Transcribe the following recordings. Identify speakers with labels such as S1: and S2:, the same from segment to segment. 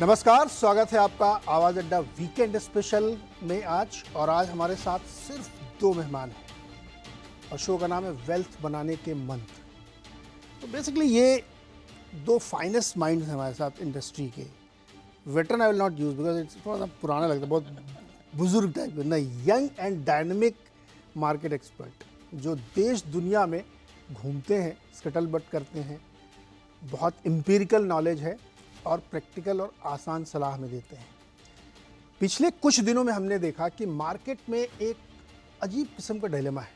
S1: नमस्कार, स्वागत है आपका आवाज अड्डा वीकेंड स्पेशल में आज हमारे साथ सिर्फ दो मेहमान हैं और शो का नाम है वेल्थ बनाने के मंत्र। तो बेसिकली ये दो फाइनेस्ट माइंड्स हैं हमारे साथ इंडस्ट्री के। Veteran I will not use because it's थोड़ा सा पुराना लगता है, बहुत बुजुर्ग टाइप का, नहीं, young and dynamic market expert जो देश दुनिया में घूमते हैं, स्कटल बट करते हैं, बहुत एम्पिरिकल नॉलेज है और प्रैक्टिकल और आसान सलाह में देते हैं। पिछले कुछ दिनों में हमने देखा कि मार्केट में एक अजीब किस्म का डिलेमा है।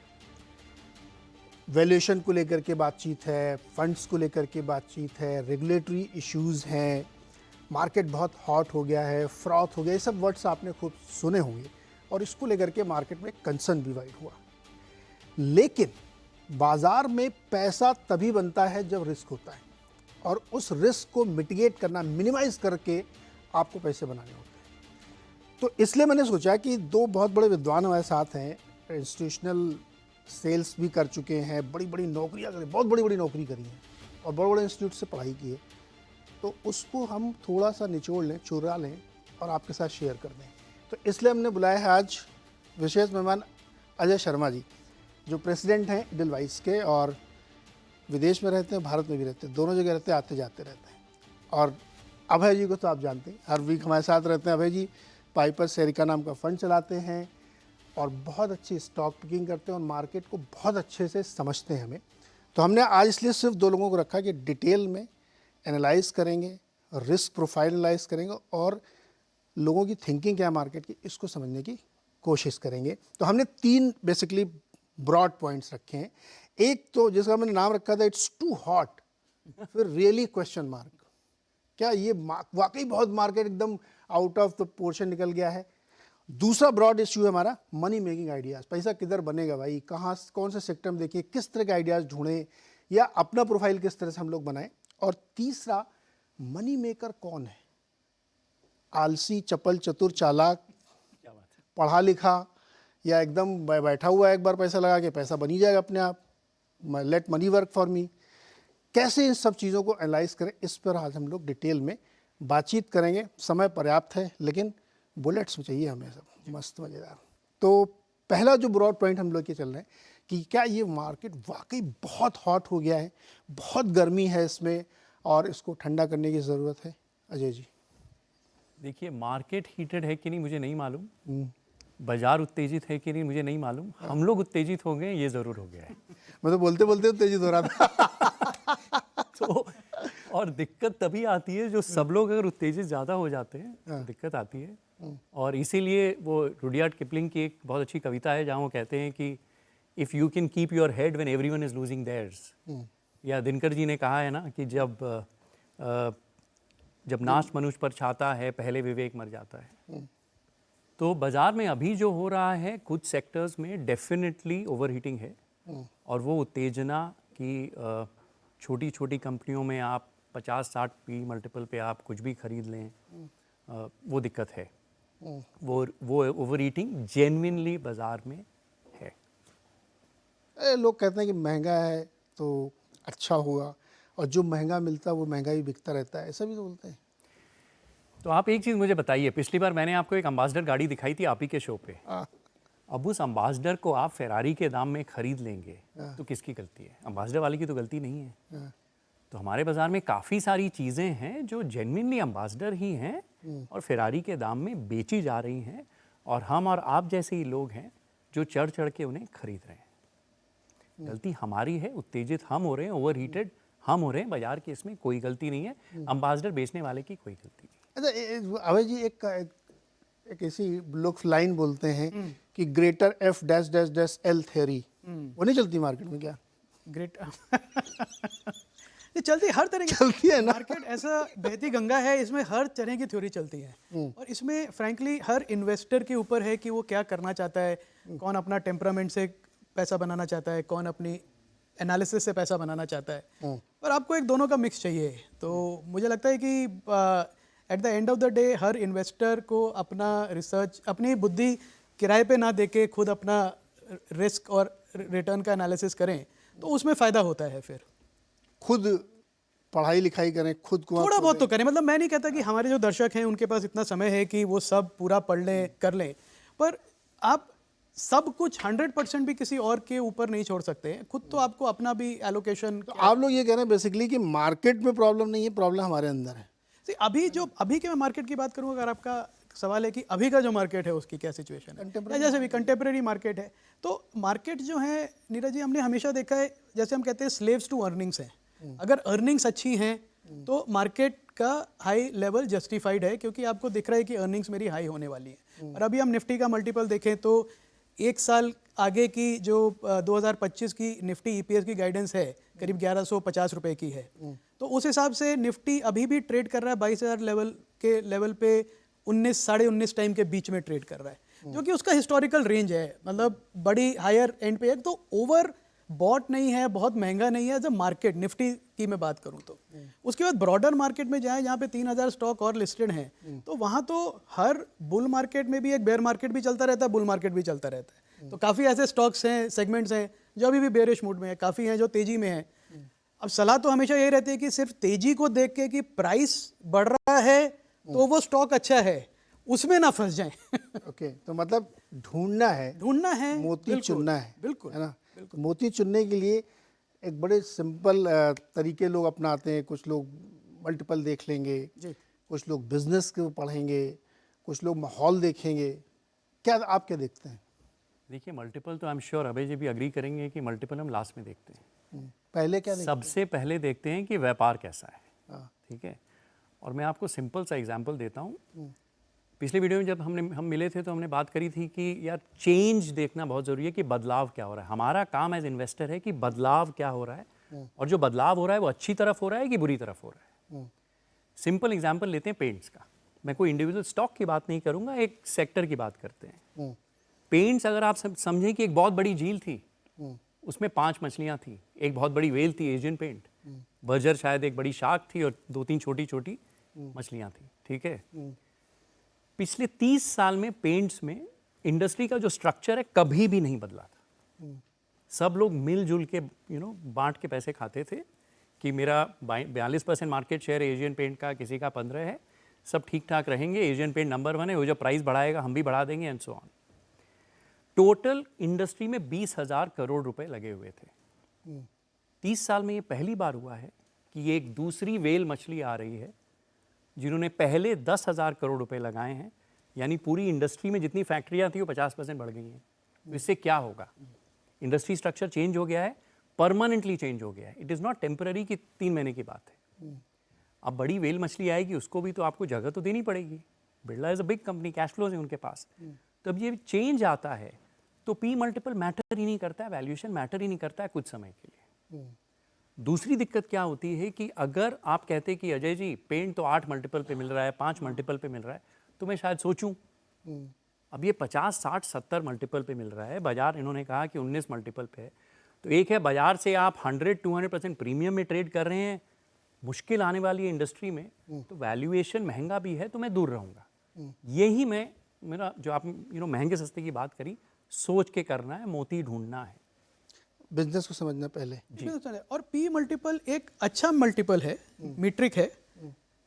S1: वैल्यूएशन को लेकर के बातचीत है, फंड्स को लेकर के बातचीत है, रेगुलेटरी इश्यूज हैं, मार्केट बहुत हॉट हो गया है, फ्रॉथ हो गया, ये सब वर्ड्स आपने खूब सुने होंगे और इसको लेकर के मार्केट में कंसर्न भी वाइड हुआ। लेकिन बाजार में पैसा तभी बनता है जब रिस्क होता है और उस रिस्क को मिटिगेट करना, मिनिमाइज करके आपको पैसे बनाने होते हैं। तो इसलिए मैंने सोचा कि दो बहुत बड़े विद्वान हमारे साथ हैं, इंस्टीट्यूशनल सेल्स भी कर चुके हैं, बड़ी बड़ी नौकरियां करी, बहुत बड़ी बड़ी नौकरी करी हैं और बड़े बड़े इंस्टीट्यूट से पढ़ाई की है। तो उसको हम थोड़ा सा निचोड़ लें, चुरा लें और आपके साथ शेयर कर दें। तो इसलिए हमने बुलाया है आज विशेष मेहमान अजय शर्मा जी, जो प्रेसिडेंट हैं इडलवाइस के और विदेश में रहते हैं, भारत में भी रहते हैं, दोनों जगह रहते हैं, आते जाते रहते हैं। और अभय जी को तो आप जानते हैं, हर वीक हमारे साथ रहते हैं। अभय जी पाइपर सेरिका नाम का फंड चलाते हैं और बहुत अच्छी स्टॉक पिकिंग करते हैं और मार्केट को बहुत अच्छे से समझते हैं हमें। तो हमने आज इसलिए सिर्फ दो लोगों को रखा कि डिटेल में एनालाइज करेंगे, रिस्क प्रोफाइल एनालाइज करेंगे और लोगों की थिंकिंग क्या है मार्केट की, इसको समझने की कोशिश करेंगे। तो हमने तीन बेसिकली ब्रॉड पॉइंट्स रखे हैं। एक तो जिसका मैंने नाम रखा था इट्स टू हॉट, फिर रियली क्वेश्चन मार्क, क्या ये वाकई बहुत मार्केट एकदम आउट ऑफ द पोर्शन निकल गया है। दूसरा ब्रॉड इश्यू है हमारा मनी मेकिंग आइडियाज, पैसा किधर बनेगा भाई, कहाँ कौन से सेक्टर में देखिए, किस तरह के आइडियाज ढूंढें या अपना प्रोफाइल किस तरह से हम लोग बनाएं। और तीसरा, मनी मेकर कौन है, आलसी, चपल, चतुर, चालाक, पढ़ा लिखा या एकदम बैठा हुआ है, एक बार पैसा लगा के पैसा बन ही जाएगा अपने आप, late money work for me. कैसे इन सब चीज़ों को एनालाइज करें, इस पर आज हम लोग डिटेल में बातचीत करेंगे। समय पर्याप्त है लेकिन बुलेट्स में चाहिए हमें सब मस्त मज़ेदार। तो पहला जो ब्रॉड पॉइंट हम लोग ये चल रहे हैं कि क्या ये मार्केट वाकई बहुत हॉट हो गया है, बहुत गर्मी है इसमें और इसको ठंडा करने की ज़रूरत है। अजय जी
S2: देखिए, मार्केट हीटेड है कि नहीं मुझे नहीं मालूम, बाजार उत्तेजित है कि नहीं मुझे नहीं मालूम, हम लोग उत्तेजित हो गए ये ज़रूर हो गया है।
S1: मैं तो बोलते बोलते उत्तेजित हो रहा था।
S2: तो और दिक्कत तभी आती है जो सब लोग अगर उत्तेजित ज़्यादा हो जाते हैं तो दिक्कत आती है। और इसीलिए वो रुडयार्ड किपलिंग की एक बहुत अच्छी कविता है जहाँ वो कहते हैं कि if you can keep your head when everyone is losing theirs, या दिनकर जी ने कहा है ना कि जब नाश मनुष्य पर छाता है पहले विवेक मर जाता है। तो बाज़ार में अभी जो हो रहा है कुछ सेक्टर्स में डेफिनेटली ओवरहीटिंग है और वो उत्तेजना की छोटी छोटी कंपनियों में आप 50-60 पी मल्टीपल पे आप कुछ भी खरीद लें, वो दिक्कत है। वो ओवरहीटिंग जेन्युइनली बाज़ार में है।
S1: लोग कहते हैं कि महंगा है तो अच्छा हुआ और जो महंगा मिलता है वो महंगा ही बिकता रहता है, ऐसा भी तो बोलते हैं।
S2: तो आप एक चीज़ मुझे बताइए, पिछली बार मैंने आपको एक अम्बासडर गाड़ी दिखाई थी आप ही के शो पे, अब उस अम्बासडर को आप फेरारी के दाम में खरीद लेंगे तो किसकी गलती है? अम्बासडर वाले की तो गलती नहीं है। तो हमारे बाज़ार में काफ़ी सारी चीज़ें हैं जो जेन्युइनली अम्बासडर ही हैं और फेरारी के दाम में बेची जा रही हैं और हम और आप जैसे ही लोग हैं जो चढ़ चढ़ के उन्हें खरीद रहे हैं। गलती हमारी है, उत्तेजित हम हो रहे हैं, ओवरहीटेड हम हो रहे हैं, बाजार की इसमें कोई गलती नहीं है, अम्बासडर बेचने वाले की कोई गलती नहीं।
S1: अच्छा अभय जी, एक ऐसी लोग लाइन बोलते हैं कि greater F dash dash dash L theory, वो नहीं चलती मार्केट में क्या?
S3: ग्रेट ये चलती हर तरह की
S1: चलती है ना?
S3: मार्केट ऐसा बहती गंगा है, इसमें हर तरह की थ्योरी चलती है और इसमें फ्रैंकली हर इन्वेस्टर के ऊपर है कि वो क्या करना चाहता है। कौन अपना टेम्परामेंट से पैसा बनाना चाहता है, कौन अपनी एनालिसिस से पैसा बनाना चाहता है, और आपको एक दोनों का मिक्स चाहिए। तो मुझे लगता है कि at the end of the day her investor को अपना रिसर्च, अपनी बुद्धि किराए पे ना देके खुद अपना रिस्क और रिटर्न का एनालिसिस करें तो उसमें फ़ायदा होता है। फिर
S1: खुद पढ़ाई लिखाई करें, खुद को
S3: थोड़ा बहुत तो करें। मतलब मैं नहीं कहता कि हमारे जो दर्शक हैं उनके पास इतना समय है कि वो सब पूरा पढ़ लें, कर लें, पर आप सब कुछ 100% भी किसी और के ऊपर नहीं छोड़ सकते हैं। खुद तो आपको अपना भी एलोकेशन।
S1: तो आप लोग ये कह रहे हैं बेसिकली कि मार्केट में प्रॉब्लम नहीं है, प्रॉब्लम हमारे अंदर है।
S3: अभी के मैं मार्केट की बात करूँ, अगर आपका सवाल है कि अभी का जो मार्केट है उसकी क्या सिचुएशन है, या जैसे भी कंटेम्प्रेरी मार्केट है, तो मार्केट जो है नीरज जी, हमने हमेशा देखा है, जैसे हम कहते हैं स्लेव्स टू अर्निंग्स हैं। अगर अर्निंग्स अच्छी हैं तो मार्केट का हाई लेवल जस्टिफाइड है, क्योंकि आपको दिख रहा है कि अर्निंग्स मेरी हाई होने वाली है। और अभी हम निफ्टी का मल्टीपल देखें तो एक साल आगे की जो 2025 की निफ्टी ईपीएस की गाइडेंस है करीब 1150 रुपए की है, तो उस हिसाब से निफ्टी अभी भी ट्रेड कर रहा है 22,000 लेवल पे 19 साढ़े 19 टाइम के बीच में ट्रेड कर रहा है, जो कि उसका हिस्टोरिकल रेंज है। मतलब बड़ी हायर एंड पे है, तो ओवर बॉट नहीं है, बहुत महंगा नहीं है एज अ मार्केट। निफ्टी की मैं बात करूं तो उसके बाद ब्रॉडर मार्केट में जाएं जहां पे 3,000 स्टॉक और लिस्टेड हैं, तो वहां तो हर बुल मार्केट में भी एक बेयर मार्केट भी चलता रहता है, बुल मार्केट भी चलता रहता है। तो काफ़ी ऐसे स्टॉक्स हैं, सेगमेंट्स हैं जो अभी भी बेयरिश मूड में है, काफ़ी हैं जो तेजी में है। अब सलाह तो हमेशा यही रहती है कि सिर्फ तेजी को देख के कि प्राइस बढ़ रहा है तो वो स्टॉक अच्छा है, उसमें ना फंस जाएं।
S1: ओके, तो मतलब ढूंढना है, मोती चुनना है,
S3: बिल्कुल
S1: है ना। तो मोती चुनने के लिए एक बड़े सिंपल तरीके लोग अपनाते हैं। कुछ लोग मल्टीपल देख लेंगे
S3: जी।
S1: कुछ लोग बिजनेस को पढ़ेंगे, कुछ लोग माहौल देखेंगे। क्या आप क्या देखते हैं?
S2: देखिए, मल्टीपल तो आई एम श्योर अभय जी भी अग्री करेंगे कि मल्टीपल हम लास्ट में देखते हैं।
S1: पहले क्या देखते
S2: सबसे पहले देखते हैं कि व्यापार कैसा है।
S1: हाँ।
S2: ठीक है, और मैं आपको सिंपल सा एग्जांपल देता हूँ। पिछले वीडियो में जब हम मिले थे तो हमने बात करी थी कि यार चेंज देखना बहुत ज़रूरी है कि बदलाव क्या हो रहा है। हमारा काम एज इन्वेस्टर है कि बदलाव क्या हो रहा है, और जो बदलाव हो रहा है वो अच्छी तरफ हो रहा है कि बुरी तरफ हो रहा है। सिंपल एग्जांपल लेते हैं पेंट्स का। मैं कोई इंडिविजुअल स्टॉक की बात नहीं करूँगा, एक सेक्टर की बात करते हैं। पेंट्स अगर आप समझें कि एक बहुत बड़ी झील थी, उसमें 5 मछलियाँ थी, एक बहुत बड़ी वेल थी एशियन पेंट, बर्जर शायद एक बड़ी शार्क थी, और 2-3 छोटी छोटी मछलियाँ थी। ठीक है, पिछले 30 साल में पेंट्स में इंडस्ट्री का जो स्ट्रक्चर है कभी भी नहीं बदला था। सब लोग मिलजुल के बांट के पैसे खाते थे कि मेरा 42% मार्केट शेयर एशियन पेंट का, किसी का 15 है, सब ठीक ठाक रहेंगे, एशियन पेंट नंबर 1 है, वो जो प्राइस बढ़ाएगा हम भी बढ़ा देंगे, and so on. Total industry में 20,000 करोड़ रुपए लगे हुए थे। 30 साल में ये पहली बार हुआ है कि ये एक दूसरी वेल मछली आ रही है जिन्होंने पहले 10,000 करोड़ रुपए लगाए हैं, यानी पूरी इंडस्ट्री में जितनी फैक्ट्रियां थी वो 50% बढ़ गई हैं। तो इससे क्या होगा? इंडस्ट्री स्ट्रक्चर चेंज हो गया है, परमानेंटली चेंज हो गया है। इट इज़ नॉट टेम्पररी कि 3 महीने की बात है। अब बड़ी वेल मछली आएगी, उसको भी तो आपको जगह तो देनी पड़ेगी। Birla is a big company, cash flows है उनके पास। तो अब ये चेंज आता है तो पी मल्टीपल मैटर ही नहीं करता है, वैल्यूएशन मैटर ही नहीं करता है कुछ समय के लिए। दूसरी दिक्कत क्या होती है कि अगर आप कहते कि अजय जी पेंट तो 8 मल्टीपल पे मिल रहा है, 5 मल्टीपल पे मिल रहा है, तो मैं शायद सोचूं। अब ये 50, 60, 70 मल्टीपल पे मिल रहा है, बाजार इन्होंने कहा कि 19 मल्टीपल पे है। तो एक है बाजार से आप 100-200% प्रीमियम में ट्रेड कर रहे हैं, मुश्किल आने वाली है इंडस्ट्री में, तो वैल्यूएशन महंगा भी है, तो मैं दूर रहूँगा। यही मेरा जो आप महंगे सस्ते की बात करी, सोच के करना है, मोती ढूंढना है,
S1: बिजनेस को समझना पहले।
S3: और पी मल्टीपल एक अच्छा मल्टीपल है, मीट्रिक है,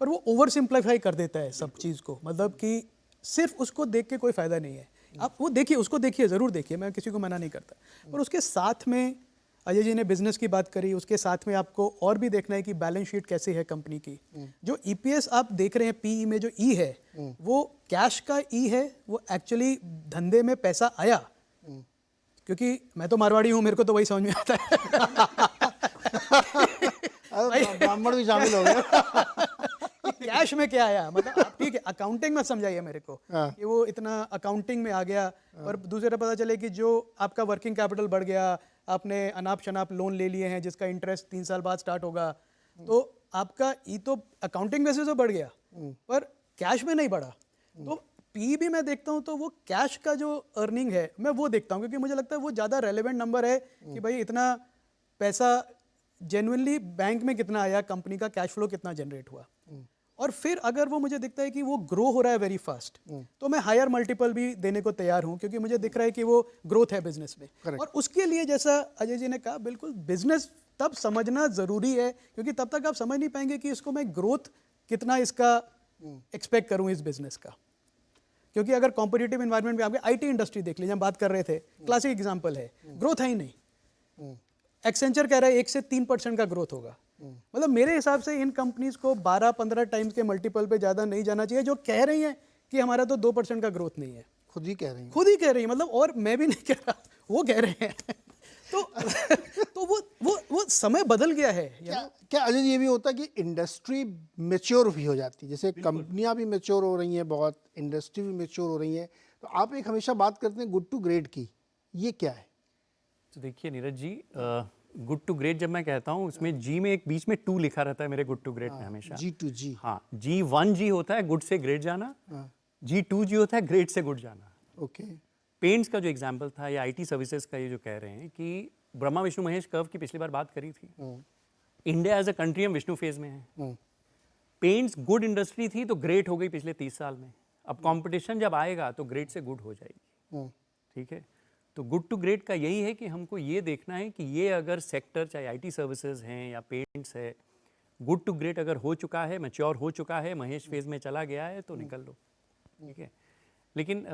S3: पर वो ओवर सिंप्लीफाई कर देता है सब चीज़ को। मतलब कि सिर्फ उसको देख के कोई फ़ायदा नहीं है। आप वो देखिए, उसको देखिए, ज़रूर देखिए, मैं किसी को मना नहीं करता, पर उसके साथ में अजय जी ने बिजनेस की बात करी, उसके साथ में आपको और भी देखना है कि बैलेंस शीट कैसी है कंपनी की। जो ईपीएस आप देख रहे हैं, पीई में जो ई है, वो कैश का ई है, वो एक्चुअली धंधे में पैसा आया। क्योंकि मैं तो मारवाड़ी हूँ, मेरे को तो वही समझ में आता है।
S1: ब्राह्मण भी शामिल हो गए।
S3: कैश में क्या आया, मतलब आप ठीक है, अकाउंटिंग में समझाइए मेरे को कि वो इतना अकाउंटिंग में आ गया, पर दूसरे पता चले कि जो आपका वर्किंग कैपिटल बढ़ गया, आपने अनाप शनाप लोन ले लिए हैं जिसका इंटरेस्ट 3 साल बाद स्टार्ट होगा, तो आपका ई तो अकाउंटिंग बेसिस पे बढ़ गया, पर कैश में नहीं बढ़ा। तो पी भी मैं देखता हूँ तो वो कैश का जो अर्निंग है मैं वो देखता हूँ, क्योंकि मुझे लगता है वो ज़्यादा रेलेवेंट नंबर है कि भाई इतना पैसा जेन्युइनली बैंक में कितना आया, कंपनी का कैश फ्लो कितना जनरेट हुआ। और फिर अगर वो मुझे दिखता है कि वो ग्रो हो रहा है वेरी फास्ट, तो मैं हायर मल्टीपल भी देने को तैयार हूँ, क्योंकि मुझे दिख रहा है कि वो ग्रोथ है बिजनेस में।
S1: Correct.
S3: और उसके लिए जैसा अजय जी ने कहा, बिल्कुल बिजनेस तब समझना जरूरी है, क्योंकि तब तक आप समझ नहीं पाएंगे कि इसको मैं ग्रोथ कितना इसका एक्सपेक्ट करूँ इस बिजनेस का। क्योंकि अगर कॉम्पिटिटिव एनवायरनमेंट में आपके आईटी इंडस्ट्री देख लीजिए, हम बात कर रहे थे, क्लासिक एग्जांपल है, ग्रोथ है ही नहीं। एक्सेंचर कह रहा है 1 से 3% का ग्रोथ होगा। मतलब मेरे हिसाब से इन कंपनीज को 12-15 टाइम्स के मल्टीपल पे ज़्यादा नहीं जाना चाहिए, जो कह रही हैं कि हमारा तो 2% का ग्रोथ नहीं है।
S1: खुद ही कह रही हैं।
S3: खुद ही कह रही है, मतलब, और मैं भी नहीं कह रहा, वो कह रहे हैं। तो वो समय बदल गया है।
S1: क्या अजय जी ये भी होता है कि इंडस्ट्री मेच्योर भी हो जाती है, जैसे कंपनियां भी मेच्योर हो रही हैं बहुत, इंडस्ट्री भी मेच्योर हो रही है, तो आप एक हमेशा बात करते हैं गुड टू ग्रेट की, ये क्या है?
S2: तो देखिए Neeraj ji, good to great जब मैं कहता हूँ, उसमें जी में एक बीच में 2 लिखा रहता है मेरे गुड टू ग्रेट में हमेशा।
S1: G2G।
S2: हाँ, G1G होता है गुड से ग्रेट जाना, G2G होता है ग्रेट से गुड जाना।
S1: ओके।
S2: पेंट्स का जो एग्जाम्पल था या आईटी सर्विसेज का, ये जो कह रहे हैं कि ब्रह्मा विष्णु महेश कर्व की पिछली बार बात करी थी, इंडिया एज अ कंट्री हम विष्णु फेज में है। पेंट्स गुड इंडस्ट्री थी तो ग्रेट हो गई पिछले 30 साल में। अब कंपटीशन जब आएगा तो ग्रेट से गुड हो जाएगी। ठीक है, तो गुड टू ग्रेट का यही है कि हमको ये देखना है कि ये अगर सेक्टर, चाहे आईटी सर्विसेज हैं या पेंट्स है, गुड टू ग्रेट अगर हो चुका है, मैच्योर हो चुका है, महेश फेज में चला गया है, तो निकल लो। ठीक है, लेकिन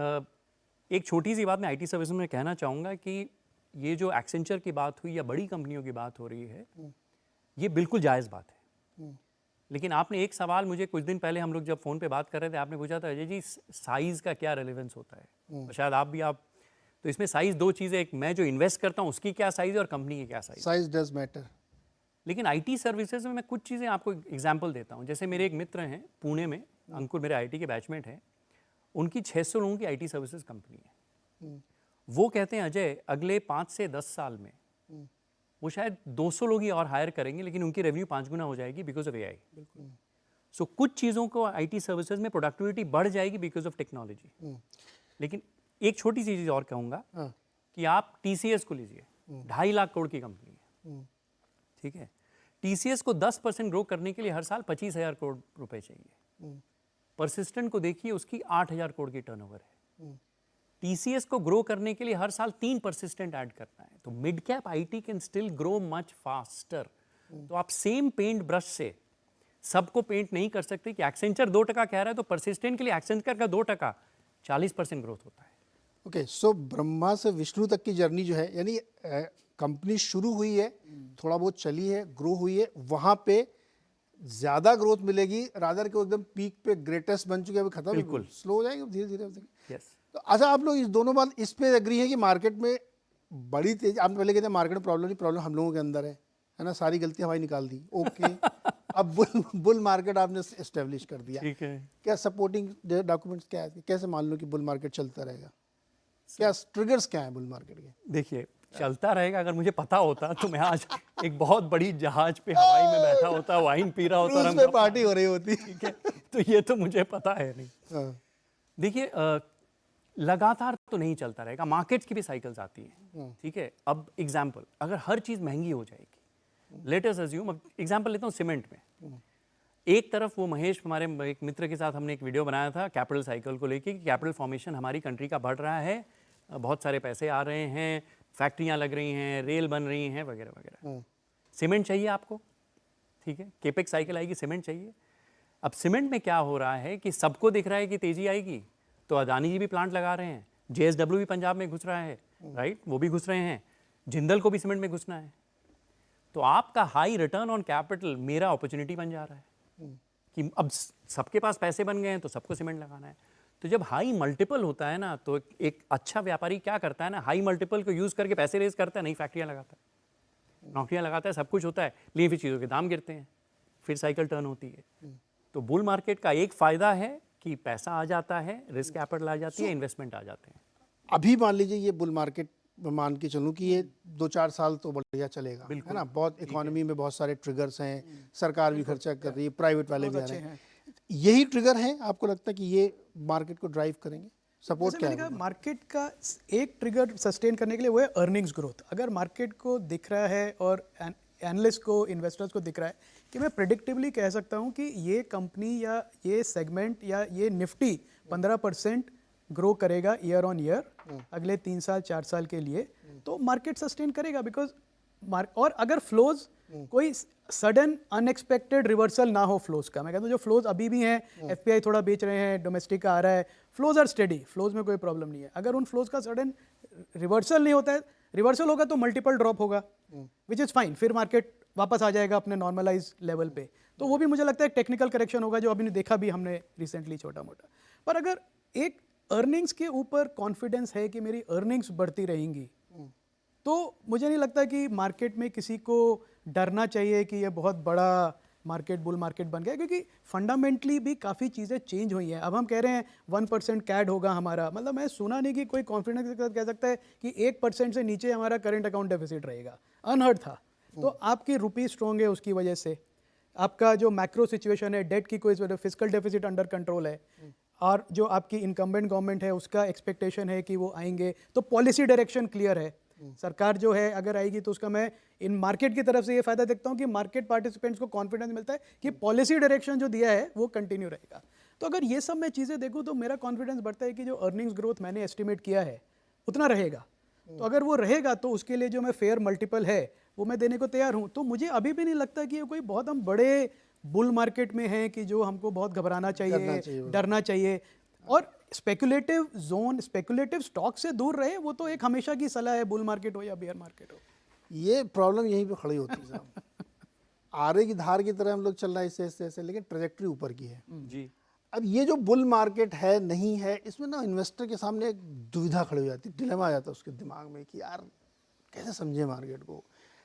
S2: एक छोटी सी बात मैं आईटी सर्विसेज में कहना चाहूँगा कि ये जो एक्सेंचर की बात हुई या बड़ी कंपनियों की बात हो रही है, ये बिल्कुल जायज़ बात है। लेकिन आपने एक सवाल मुझे कुछ दिन पहले, हम लोग जब फ़ोन पे बात कर रहे थे, आपने पूछा था अजय जी साइज़ का क्या रेलेवेंस होता है, शायद आप तो इसमें साइज़ 2 चीज़ें, एक मैं जो इन्वेस्ट करता हूँ उसकी क्या साइज़ है और कंपनी की क्या साइज़।
S1: Size does matter.
S2: लेकिन आईटी सर्विसेज में मैं कुछ चीज़ें आपको एग्जांपल देता हूँ। जैसे मेरे एक मित्र हैं पुणे में, अंकुर, मेरे आईटी के बैचमेट हैं, उनकी 600 लोगों की आईटी सर्विसेज कंपनी है। वो कहते हैं अजय अगले 5 से 10 साल में वो शायद 200 लोग ही और हायर करेंगे, लेकिन उनकी रेवेन्यू 5 गुना हो जाएगी बिकॉज ऑफ एआई। सो कुछ चीज़ों को आईटी सर्विसेज में प्रोडक्टिविटी बढ़ जाएगी बिकॉज ऑफ टेक्नोलॉजी। लेकिन एक छोटी सी चीज़ और कहूँगा कि आप टीसीएस को लीजिए, 2.5 लाख करोड़ की कंपनी है। ठीक है, टीसीएस को 10% ग्रो करने के लिए हर साल 25,000 करोड़ रुपए चाहिए। परसिस्टेंट को देखिए, उसकी 8,000 करोड़ की टर्नओवर है। टीसीएस को ग्रो करने के लिए हर साल 3 परसिस्टेंट ऐड करना है। तो mid cap IT can still grow much faster. तो आप सेम पेंट ब्रश से सबको पेंट नहीं कर सकते कि एक्सेंचर 2% कह रहा है तो परसिस्टेंट के लिए एक्सेंचर का 2% 40% ग्रोथ होता है।
S1: ओके, सो ब्रह्मा से विष्णु तक की जर्नी जो है, यानी कंपनी शुरू हुई है, थोड़ा बहुत चली है, ग्रो हुई है, वहाँ पे ज़्यादा ग्रोथ मिलेगी, रादर के एकदम पीक पे ग्रेटेस्ट बन चुके हैं, अभी खत्म,
S2: बिल्कुल
S1: स्लो हो जाएंगे धीरे धीरे।
S2: यस।
S1: तो अच्छा, आप लोग इस दोनों बात इस पे एग्री है कि मार्केट में बड़ी तेज, आपने पहले कहते हैं मार्केट में प्रॉब्लम नहीं, प्रॉब्लम हम लोगों के अंदर है ना, सारी गलतियां हमारी निकाल दी। ओके, अब बुल मार्केट आपने एस्टेब्लिश कर दिया।
S2: ठीक है,
S1: क्या सपोर्टिंग डॉक्यूमेंट्स क्या है, कैसे मान लो कि बुल मार्केट चलता रहेगा, क्या ट्रिगर्स क्या है बुल मार्केट के?
S2: देखिए चलता रहेगा, अगर मुझे पता होता तो मैं आज एक बहुत बड़ी जहाज पे हवाई में बैठा होता, वाइन पी रहा होता,
S1: क्रूज पे पार्टी हो रही होती।
S2: ठीक है, तो ये तो मुझे पता है नहीं।
S1: हाँ।
S2: देखिए लगातार तो नहीं चलता रहेगा, मार्केट्स की भी साइकिल्स आती हैं। ठीक है, अब एग्जांपल, अगर हर चीज़ महंगी हो जाएगी, लेट अस अज्यूम, अब एग्जांपल लेता हूँ सीमेंट में। एक तरफ वो महेश, हमारे एक मित्र के साथ हमने एक वीडियो बनाया था कैपिटल साइकिल को लेके कि कैपिटल फॉर्मेशन हमारी कंट्री का बढ़ रहा है, बहुत सारे पैसे आ रहे हैं, फैक्ट्रियाँ लग रही हैं, रेल बन रही हैं, वगैरह वगैरह। सीमेंट चाहिए आपको, ठीक है, केपेक्स साइकिल आएगी, सीमेंट चाहिए। अब सीमेंट में क्या हो रहा है कि सबको दिख रहा है कि तेज़ी आएगी, तो अदानी जी भी प्लांट लगा रहे हैं, जेएसडब्ल्यू भी पंजाब में घुस रहा है, राइट, वो भी घुस रहे हैं, जिंदल को भी सीमेंट में घुसना है। तो आपका हाई रिटर्न ऑन कैपिटल मेरा अपॉर्चुनिटी बन जा रहा है कि अब सबके पास पैसे बन गए हैं तो सबको सीमेंट लगाना है। तो जब हाई मल्टीपल होता है ना, तो एक अच्छा व्यापारी क्या करता है ना, हाई मल्टीपल को यूज़ करके पैसे रेज करता है, नई फैक्ट्रियाँ लगाता है, नौकरियाँ लगाता है, सब कुछ होता है, लेकिन फिर चीज़ों के दाम गिरते हैं, फिर साइकिल टर्न होती है। तो बुल मार्केट का एक फ़ायदा है कि पैसा आ जाता है, रिस्क कैपिटल आ जाती है, इन्वेस्टमेंट आ जाते हैं।
S1: अभी मान लीजिए ये बुल मार्केट मान के चलूँ कि ये 2-4 साल तो बढ़िया चलेगा, है ना, बहुत इकोनॉमी में बहुत सारे ट्रिगर्स हैं, सरकार भी खर्चा कर रही है, प्राइवेट वाले भी आ रहे हैं, यही ट्रिगर हैं आपको लगता है कि ये मार्केट को ड्राइव करेंगे? सपोर्ट क्या है?
S3: मार्केट का एक ट्रिगर सस्टेन करने के लिए वो है अर्निंग्स ग्रोथ। अगर मार्केट को दिख रहा है और एनालिस्ट को, इन्वेस्टर्स को दिख रहा है कि मैं प्रेडिक्टिवली कह सकता हूँ कि ये कंपनी या ये सेगमेंट या ये निफ्टी 15% ग्रो करेगा ईयर ऑन ईयर अगले 3 साल 4 साल के लिए, तो मार्केट सस्टेन करेगा। बिकॉज और अगर फ्लोज कोई सडन अनएक्सपेक्टेड रिवर्सल ना हो फ्लोज का, मैं कहता हूँ जो फ्लोज अभी भी हैं, एफपीआई थोड़ा बेच रहे हैं, डोमेस्टिक का आ रहा है, फ्लोज आर स्टेडी, फ्लोज में कोई प्रॉब्लम नहीं है। अगर उन फ्लोज का सडन रिवर्सल नहीं होता है, रिवर्सल होगा तो मल्टीपल ड्रॉप होगा, विच इज़ फाइन, फिर मार्केट वापस आ जाएगा अपने नॉर्मलाइज लेवल पे। तो वो भी मुझे लगता है एक टेक्निकल करेक्शन होगा, जो अभी देखा भी हमने रिसेंटली छोटा मोटा। पर अगर एक अर्निंग्स के ऊपर कॉन्फिडेंस है कि मेरी अर्निंग्स बढ़ती रहेंगी, तो मुझे नहीं लगता कि मार्केट में किसी को डरना चाहिए कि ये बहुत बड़ा मार्केट बुल मार्केट बन गया, क्योंकि फंडामेंटली भी काफ़ी चीज़ें चेंज हुई हैं। अब हम कह रहे हैं 1% कैड होगा हमारा, मतलब मैं सुना नहीं कि कोई कॉन्फिडेंस के साथ कह सकता है कि 1% से नीचे हमारा करंट अकाउंट डेफिसिट रहेगा, अनहर्ड था। तो आपकी रुपी स्ट्रॉन्ग है, उसकी वजह से आपका जो मैक्रो सिचुएशन है, डेट की कोई फिजिकल डेफिसिट अंडर कंट्रोल है, और जो आपकी इनकम्बेंट गवर्नमेंट है उसका एक्सपेक्टेशन है कि वो आएंगे, तो पॉलिसी डायरेक्शन क्लियर है। सरकार जो है अगर आएगी तो उसका मैं इन मार्केट की तरफ से ये फायदा देखता हूँ कि मार्केट पार्टिसिपेंट्स को कॉन्फिडेंस मिलता है कि पॉलिसी डायरेक्शन जो दिया है वो कंटिन्यू रहेगा। तो अगर ये सब मैं चीज़ें देखूँ तो मेरा कॉन्फिडेंस बढ़ता है कि जो अर्निंग्स ग्रोथ मैंने एस्टिमेट किया है उतना रहेगा। तो अगर वो रहेगा तो उसके लिए जो मैं फेयर मल्टीपल है वो मैं देने को तैयार हूँ। तो मुझे अभी भी नहीं लगता कि ये कोई बहुत हम बड़े बुल मार्केट में हैं कि जो हमको बहुत घबराना चाहिए, डरना चाहिए। और स्पेकुलेटिव जोन, स्पेकुलेटिव स्टॉक से दूर रहे, वो तो एक हमेशा की सलाह है, बुल मार्केट हो या बेयर मार्केट हो।
S1: ये प्रॉब्लम यहीं पे खड़ी होती है साहब। आरे की धार की तरह हम लोग चल रहे हैं इससे ऐसे, लेकिन ट्रेजेक्ट्री ऊपर की है
S2: जी।
S1: अब ये जो बुल मार्केट है नहीं है, इसमें ना इन्वेस्टर के सामने एक दुविधा खड़ी हो जाती है, डिलेमा आ जाता है उसके दिमाग में कि यार कैसे समझे मार्केट को।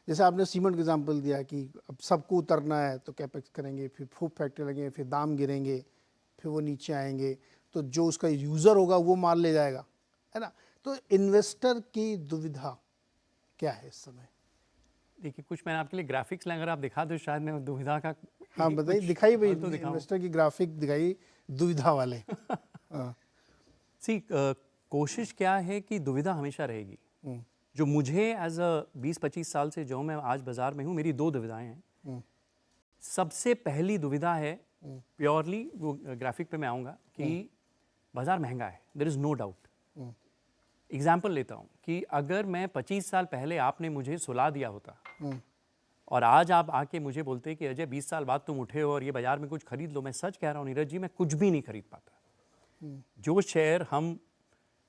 S1: जैसे आपने सीमेंट का एग्जाम्पल दिया कि अब सबको उतरना है तो कैपेक्स करेंगे, फिर फूड फैक्ट्री लगेंगे, फिर दाम गिरेंगे, फिर वो नीचे आएंगे, तो जो उसका यूज़र होगा वो माल ले जाएगा, है ना। तो इन्वेस्टर की दुविधा क्या है इस समय?
S2: देखिए, कुछ मैंने आपके लिए ग्राफिक्स लाए, अगर आप दिखा दो शायद मैं दुविधा का।
S1: हाँ बताइए, दिखाई भाई,
S2: तो
S1: इन्वेस्टर की ग्राफिक दिखाई दुविधा वाले। हाँ।
S2: कोशिश क्या है कि दुविधा हमेशा रहेगी। जो मुझे एज अ 20-25 साल से जो मैं आज बाजार में हूँ, मेरी 2 दुविधाएं हैं। सबसे पहली दुविधा है प्योरली, वो ग्राफिक पे मैं आऊँगा, कि बाजार महंगा है, there is no doubt. Example लेता हूँ कि अगर मैं 25 साल पहले आपने मुझे सुला दिया होता और आज आप आके मुझे बोलते कि अजय 20 साल बाद तुम उठे हो और ये बाजार में कुछ खरीद लो, मैं सच कह रहा हूँ नीरज जी, मैं कुछ भी नहीं खरीद पाता। जो शेयर हम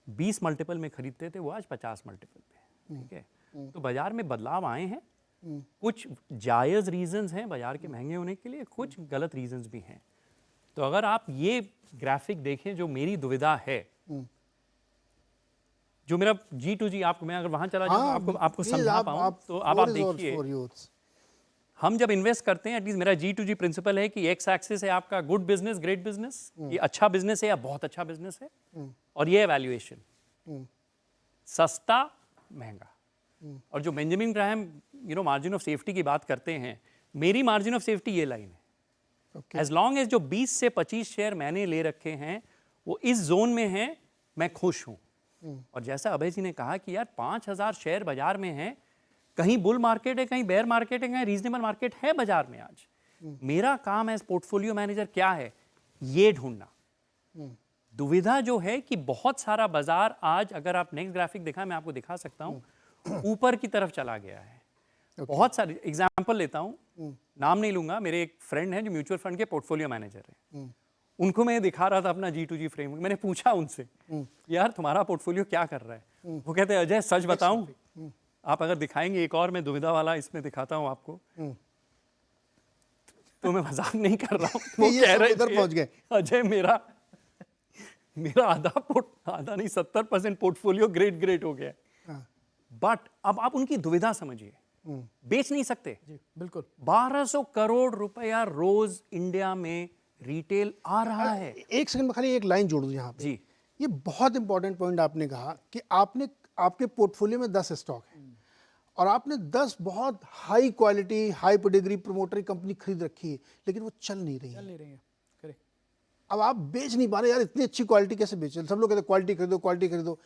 S2: 20 मल्टीपल में खरीदते थे वो आज 50 मल्टीपल पे, ठीक है। तो बाजार में बदलाव आए हैं, कुछ जायज़ रीजंस हैं बाजार के महंगे होने के लिए, कुछ गलत रीजंस भी हैं। तो अगर आप ये ग्राफिक देखें, जो मेरी दुविधा है, जो मेरा G2G, आपको मैं अगर वहां चला जाऊं तो आपको समझा पाऊं, तो अब आप देखिए, हम जब इन्वेस्ट करते हैं, एटलीस्ट मेरा G2G प्रिंसिपल है कि एक्स एक्सिस है आपका गुड बिजनेस, ग्रेट बिजनेस, ये अच्छा बिजनेस है या बहुत अच्छा बिजनेस है, और ये है वैल्यूएशन, सस्ता महंगा। और जो Benjamin Graham margin of safety की बात करते हैं, मेरी मार्जिन ऑफ सेफ्टी ये लाइन है, एज लॉन्ग एज जो 20 से 25 शेयर मैंने ले रखे हैं वो इस जोन में हैं, मैं खुश हूं। और जैसा अभय जी ने कहा कि यार 5000 शेयर बाजार में हैं, कहीं बुल मार्केट है, कहीं बेयर मार्केट है, कहीं रीजनेबल मार्केट है बाजार में आज। मेरा काम एज पोर्टफोलियो मैनेजर क्या है, ये ढूंढना। दुविधा जो है कि बहुत सारा बाजार आज, अगर आप नेक्स्ट ग्राफिक दिखा, मैं आपको दिखा सकता हूं, ऊपर की तरफ चला गया है। बहुत सारे एग्जाम्पल लेता हूं, नाम नहीं लूंगा, मेरे एक फ्रेंड हैं जो म्यूचुअल फंड के पोर्टफोलियो मैनेजर हैं, उनको मैं दिखा रहा था अपना G2G फ्रेमवर्क। मैंने पूछा उनसे, यार तुम्हारा पोर्टफोलियो क्या कर रहा है? वो कहते हैं अजय सच बताऊं, आप अगर दिखाएंगे एक और मैं दुविधा वाला इसमें दिखाता हूं आपको, तो मैं मजाक नहीं कर रहा हूं। वो कह रहे
S1: उधर पहुंच गए,
S2: अजय मेरा आधा नहीं 70% पोर्टफोलियो ग्रेट हो गया। बट अब आप उनकी दुविधा समझिए, बेच नहीं सकते
S3: जी, बिल्कुल।
S2: 1200 करोड़ रुपया रोज इंडिया में रिटेल आ रहा है।
S1: एक सेकंड में खाली एक लाइन जोड़ दूं यहाँ पे।
S2: जी,
S1: ये बहुत इंपॉर्टेंट पॉइंट आपने कहा कि आपने आपके पोर्टफोलियो में 10 स्टॉक है और आपने 10 बहुत हाई क्वालिटी, हाई पेडिग्री प्रमोटरी कंपनी खरीद रखी है, लेकिन वो चल नहीं रही है।
S3: करेक्ट।
S1: अब आप बेच नहीं पा रहे, यार इतनी अच्छी क्वालिटी कैसे बेचे? सब लोग कहते क्वालिटी खरीदो, क्वालिटी खरीदो।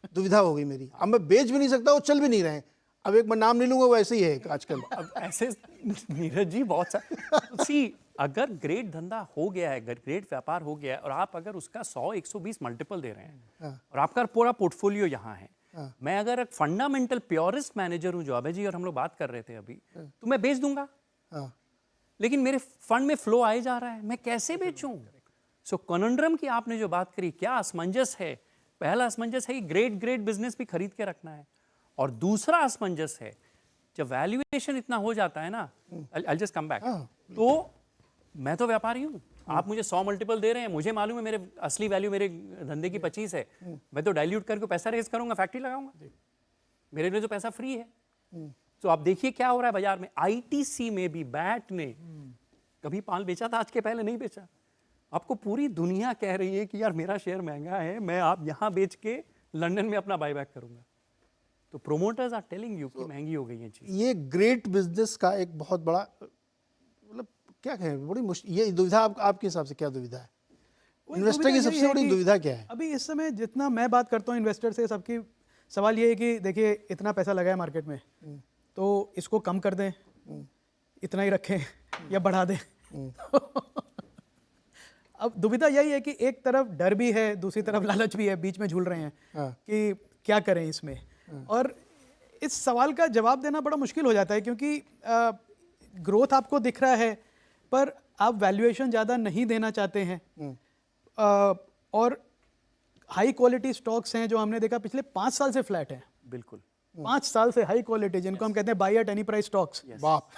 S1: दुविधा हो गई मेरी, अब मैं बेच भी नहीं सकता, वो चल भी नहीं रहे। अब एक मैं नाम नहीं लूंगा, वो ऐसे ही है एक आजकल।
S2: अब ऐसे नीरज जी बहुत सारे सी, अगर ग्रेट धंधा हो गया है, ग्रेट व्यापार हो गया है और आप अगर उसका 100-120 मल्टीपल दे रहे हैं और आपका पूरा पोर्टफोलियो यहाँ है, मैं अगर एक फंडामेंटल प्योरिस्ट मैनेजर हूँ जो अभय जी और हम लोग बात कर रहे थे अभी, तो मैं बेच दूंगा, लेकिन मेरे फंड में फ्लो आए जा रहा है, मैं कैसे बेचूं? सो कॉन्ड्रम की आपने जो बात करी, क्या असमंजस है? पहला असमंजस है कि ग्रेट बिजनेस भी खरीद के रखना है, और दूसरा असमंजस है जब वैल्यूएशन इतना हो जाता है ना, आई जस्ट कम बैक, तो मैं तो व्यापारी हूँ, आप मुझे 100 मल्टीपल दे रहे हैं, मुझे मालूम है मेरे असली वैल्यू मेरे धंधे की 25 है, मैं तो डाइल्यूट करके पैसा रेज करूंगा, फैक्ट्री लगाऊंगा, मेरे लिए तो पैसा फ्री है। तो आप देखिए क्या हो रहा है बाजार में। आईटीसी में भी बैट ने कभी पाल बेचा था, आज के पहले नहीं बेचा। आपको पूरी दुनिया कह रही है कि यार मेरा शेयर महंगा है, मैं आप यहाँ बेच के लंदन में अपना बायबैक करूंगा, तो प्रोमोटर्स आर टेलिंग यू कि महंगी हो गई है चीज।
S1: ये ग्रेट बिजनेस का एक बहुत बड़ा, मतलब क्या कहें, बड़ी मुश्किल ये दुविधा। आपके हिसाब से क्या दुविधा है? इन्वेस्टर की सबसे बड़ी दुविधा क्या है
S3: अभी इस समय? जितना मैं बात करता हूँ इन्वेस्टर से, सबकी सवाल ये है कि देखिए इतना पैसा लगा है मार्केट में, तो इसको कम कर दें, इतना ही रखें या बढ़ा दें। अब दुविधा यही है कि एक तरफ डर भी है, दूसरी तरफ लालच भी है, बीच में झूल रहे हैं कि क्या करें इसमें। और इस सवाल का जवाब देना बड़ा मुश्किल हो जाता है, क्योंकि ग्रोथ आपको दिख रहा है पर आप वैल्यूएशन ज़्यादा नहीं देना चाहते हैं, और हाई क्वालिटी स्टॉक्स हैं जो हमने देखा पिछले 5 साल से फ्लैट हैं।
S2: बिल्कुल
S3: 5 साल से हाई क्वालिटी, जिनको हम कहते हैं by at any price stocks,
S1: बाप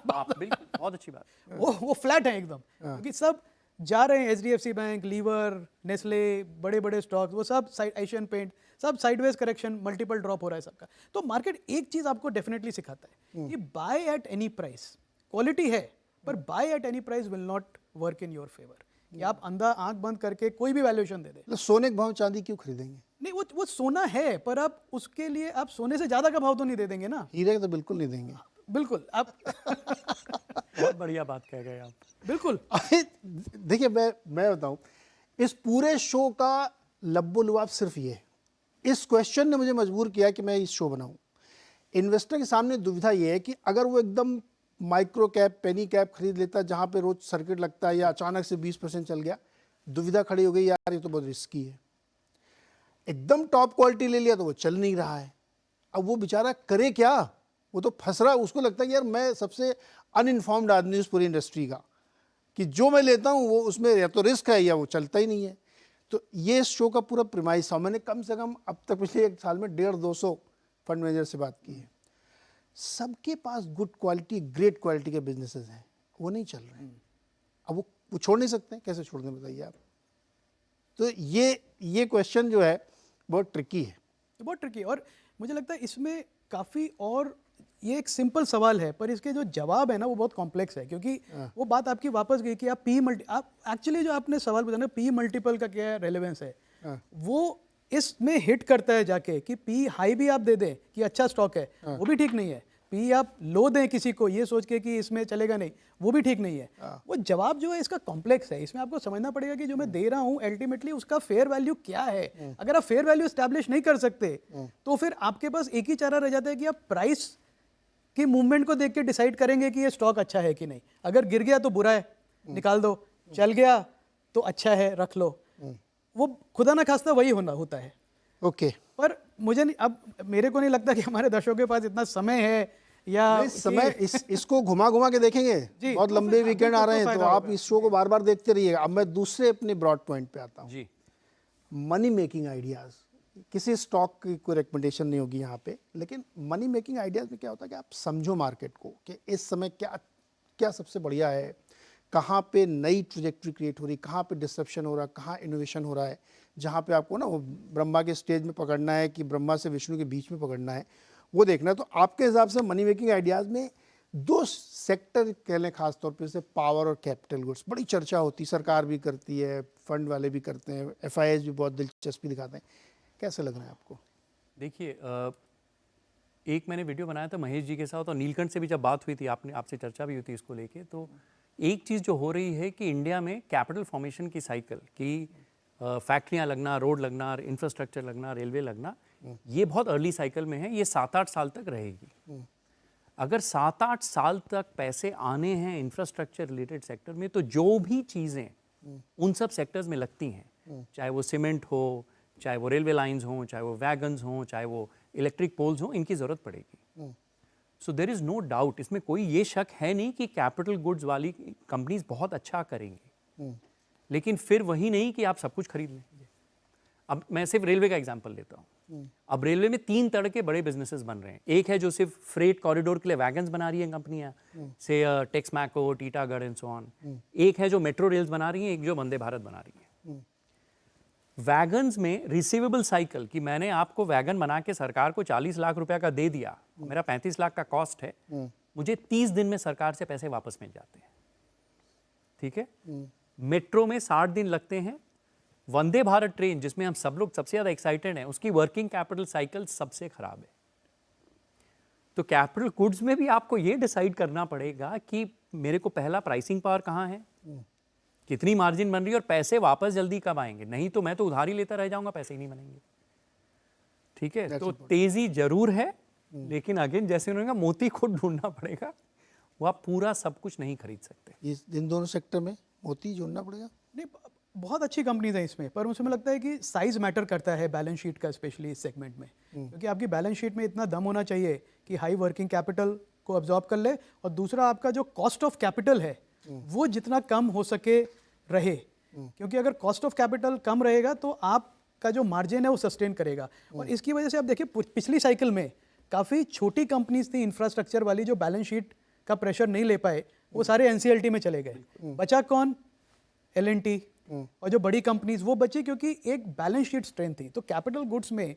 S2: बाप, बिल्कुल बहुत अच्छी बात।
S3: वो फ्लैट है एकदम, क्योंकि सब जा रहे हैं, एचडीएफसी बैंक, लीवर, नेस्ले, बड़े बड़े स्टॉक्स, वो सब एशियन पेंट, सब साइडवेज करेक्शन, मल्टीपल ड्रॉप हो रहा है सबका। तो मार्केट एक चीज आपको डेफिनेटली सिखाता है कि by at any price, quality है पर by at any price will not work in your favour, कि आप अंधा आंख बंद करके कोई भी वैल्यूएशन दे दे।
S1: तो सोने के भाव चांदी क्यों खरीदेंगे?
S3: नहीं, वो सोना है, पर आप उसके लिए आप सोने से ज्यादा का भाव तो नहीं दे देंगे ना।
S1: हीरे तो बिल्कुल नहीं देंगे।
S3: बिल्कुल, आप
S2: बहुत बढ़िया बात कह गए आप।
S3: बिल्कुल।
S1: अभी देखिए, मैं बताऊं, इस पूरे शो का लब्बो लुआब सिर्फ ये है। इस क्वेश्चन ने मुझे मजबूर किया कि मैं इस शो बनाऊं। इन्वेस्टर के सामने दुविधा ये है कि अगर वो एकदम माइक्रो कैप, पेनी कैप खरीद लेता है जहां पे रोज सर्किट लगता है, या अचानक से 20% चल गया, दुविधा खड़ी हो गई, यार ये तो बहुत रिस्की है। एकदम टॉप क्वालिटी ले लिया तो वो चल नहीं रहा है। अब वो बेचारा करे क्या? वो तो फंस रहा है। उसको लगता है कि यार मैं सबसे अनइन्फॉर्म्ड आदमी उस पूरी इंडस्ट्री का, कि जो मैं लेता हूँ वो उसमें या तो रिस्क है या वो चलता ही नहीं है। तो ये इस शो का पूरा प्रीमाइस है। मैंने कम से कम अब तक पिछले 1 साल में 150-200 फंड मैनेजर से बात की है। सबके पास गुड क्वालिटी, ग्रेट क्वालिटी के बिजनेसेस हैं, वो नहीं चल रहे हैं। अब वो छोड़ नहीं सकते, कैसे छोड़ दें बताइए आप? तो ये क्वेश्चन जो है बहुत ट्रिकी है,
S3: बहुत ट्रिकी। और मुझे लगता है इसमें काफ़ी, और ये एक सिंपल सवाल है पर इसके जो जवाब है ना वो बहुत कॉम्प्लेक्स है, क्योंकि वो बात आपकी वापस गई कि आप आप एक्चुअली जो आपने सवाल पूछा ना, पी मल्टीपल का क्या रेलेवेंस है, वो इसमें हिट करता है जाके कि पी हाई भी आप दे दें कि अच्छा स्टॉक है, वो भी ठीक नहीं है। पी आप लो दें किसी को ये सोच के कि इसमें चलेगा नहीं, वो भी ठीक नहीं है। वो जवाब जो है इसका कॉम्प्लेक्स है। इसमें आपको समझना पड़ेगा कि जो मैं दे रहा हूँ अल्टीमेटली उसका फेयर वैल्यू क्या है। अगर आप फेयर वैल्यू एस्टैब्लिश नहीं कर सकते तो फिर आपके पास एक ही चारा रह जाता है कि आप प्राइस की मूवमेंट को देख के डिसाइड करेंगे कि ये स्टॉक अच्छा है कि नहीं। अगर गिर गया तो बुरा है, निकाल दो, चल गया तो अच्छा है, रख लो। वो खुदा ना खास्ता वही होता है।
S1: ओके।
S3: पर मुझे नहीं, अब मेरे को नहीं लगता कि हमारे दर्शकों के पास इतना समय है या
S1: समय इसको घुमा घुमा के देखेंगे। बहुत लंबे वीकेंड आ रहे हैं, तो आप इस शो को बार बार देखते रहिएगा। अब मैं दूसरे अपने ब्रॉड पॉइंट पे आता हूँ
S2: जी।
S1: Money making ideas. किसी स्टॉक की कोई रिकमेंडेशन नहीं होगी यहाँ पे, लेकिन मनी मेकिंग आइडियाज़ में क्या होता है कि आप समझो मार्केट को कि इस समय क्या क्या सबसे बढ़िया है, कहाँ पे नई ट्रेजेक्ट्री क्रिएट हो रही, कहाँ पे डिसरप्शन हो रहा है, कहाँ इनोवेशन हो रहा है। जहाँ पे आपको ना वो ब्रह्मा के स्टेज में पकड़ना है कि ब्रह्मा से विष्णु के बीच में पकड़ना है, वो देखना है। तो आपके हिसाब से मनी मेकिंग आइडियाज़ में 2 सेक्टर कह लें खास तौर पे, जैसे पावर और कैपिटल गुड्स, बड़ी चर्चा होती है, सरकार भी करती है, फंड वाले भी करते हैं, FIIs भी बहुत दिलचस्पी दिखाते हैं। कैसे लग रहा है आपको?
S2: देखिए, एक मैंने वीडियो बनाया था महेश जी के साथ, और नीलकंठ से भी जब बात हुई थी, आपसे चर्चा भी हुई थी इसको लेके। तो एक चीज़ जो हो रही है कि इंडिया में कैपिटल फॉर्मेशन की साइकिल की, फैक्ट्रियाँ लगना, रोड लगना, इंफ्रास्ट्रक्चर लगना, रेलवे लगना, ये बहुत अर्ली साइकिल में है, ये 7-8 साल तक रहेगी। अगर 7-8 साल तक पैसे आने हैं इंफ्रास्ट्रक्चर रिलेटेड सेक्टर में, तो जो भी चीज़ें उन सब सेक्टर्स में लगती हैं, चाहे वो सीमेंट हो, चाहे वो रेलवे लाइंस हों, चाहे वो वैगन्स हों, चाहे वो इलेक्ट्रिक पोल्स हों, इनकी ज़रूरत पड़ेगी। So there is no doubt, इसमें कोई ये शक है नहीं कि कैपिटल गुड्स वाली कंपनीज बहुत अच्छा करेंगी, लेकिन फिर वही नहीं कि आप सब कुछ खरीद लें। अब मैं सिर्फ रेलवे का एग्जांपल लेता हूँ। अब रेलवे में 3 तरह के बड़े बिजनेसेस बन रहे हैं। एक है जो सिर्फ फ्रेट कॉरिडोर के लिए वैगन्स बना रही हैं कंपनियां, से Texmaco, Titagarh and so on. एक है जो मेट्रो रेल्स बना रही हैं, एक जो वंदे भारत बना रही है। वैगन्स में रिसीवेबल साइकिल, कि मैंने आपको वैगन बना के सरकार को 40 लाख रुपया का दे दिया, मेरा 35 लाख का कॉस्ट है, मुझे 30 दिन में सरकार से पैसे वापस मिल जाते हैं। ठीक है। मेट्रो में 60 दिन लगते हैं। वंदे भारत ट्रेन, जिसमें हम सब लोग सबसे ज़्यादा एक्साइटेड हैं, उसकी वर्किंग कैपिटल साइकिल सबसे खराब है। तो कैपिटल गुड्स में भी आपको ये डिसाइड करना पड़ेगा कि मेरे को पहला प्राइसिंग पावर कहाँ है, कितनी मार्जिन बन रही है, और पैसे वापस जल्दी कब आएंगे। नहीं तो मैं तो उधार ही लेता रह जाऊंगा, पैसे ही नहीं बनेंगे। ठीक है। तो तेजी जरूर है, लेकिन अगेन जैसे उन्होंने कहा, मोती खुद ढूंढना पड़ेगा, वो आप पूरा सब कुछ नहीं खरीद सकते।
S1: इन दोनों सेक्टर में मोती जोड़ना पड़ेगा।
S3: नहीं, बहुत अच्छी कंपनीज हैं इसमें, पर मुझे लगता है कि साइज मैटर करता है बैलेंस शीट का, स्पेशली इस सेगमेंट में, क्योंकि आपकी बैलेंस शीट में इतना दम होना चाहिए कि हाई वर्किंग कैपिटल को अब्जॉर्ब कर ले, और दूसरा आपका जो कॉस्ट ऑफ कैपिटल है वो जितना कम हो सके रहे, क्योंकि अगर कॉस्ट ऑफ कैपिटल कम रहेगा तो आपका जो मार्जिन है वो सस्टेन करेगा। और इसकी वजह से आप देखिए, पिछली साइकिल में काफ़ी छोटी कंपनीज थी इंफ्रास्ट्रक्चर वाली, जो बैलेंस शीट का प्रेशर नहीं ले पाए, वो सारे एनसीएलटी में चले गए। बचा कौन? एल&टी। और जो बड़ी कंपनीज वो बची, क्योंकि एक बैलेंस शीट स्ट्रेंथ थी। तो कैपिटल गुड्स में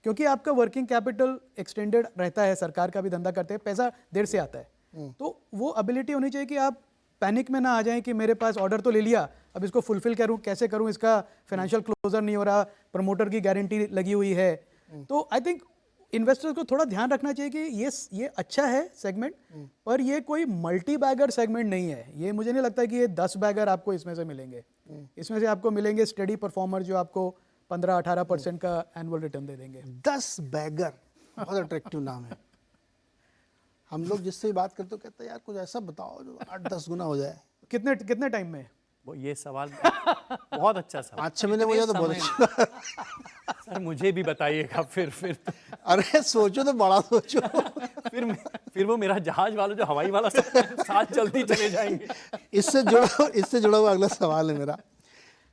S3: क्योंकि आपका वर्किंग कैपिटल एक्सटेंडेड रहता है, सरकार का भी धंधा करते हैं, पैसा देर से आता है, तो वो एबिलिटी होनी चाहिए कि आप पैनिक में ना आ जाएं कि मेरे पास ऑर्डर तो ले लिया, अब इसको फुलफिल करूं, कैसे करूं, इसका फाइनेंशियल क्लोजर नहीं हो रहा, प्रमोटर की गारंटी लगी हुई है। तो आई थिंक इन्वेस्टर्स को थोड़ा ध्यान रखना चाहिए कि ये अच्छा है सेगमेंट, पर ये कोई मल्टी बैगर सेगमेंट नहीं है। ये मुझे नहीं लगता कि ये 10 बैगर आपको इसमें से मिलेंगे। इसमें से आपको मिलेंगे स्टडी परफॉर्मर जो आपको 15-18% का एनुअल रिटर्न दे देंगे।
S1: 10 बैगर, बहुत अट्रैक्टिव नाम है। हम लोग जिससे बात करते हो कहते हैं यार कुछ ऐसा बताओ जो 8-10 गुना हो जाए।
S3: कितने टाइम में?
S2: वो ये सवाल बहुत अच्छा सवाल।
S1: 5-6 महीने मुझे तो बहुत अच्छा।
S2: सर मुझे भी बताइएगा फिर।
S1: अरे सोचो तो बड़ा सोचो।
S2: फिर वो मेरा जहाज वाला जो हवाई वाला साथ चलती चले जाएंगे।
S1: इससे जुड़ा हुआ अगला सवाल है मेरा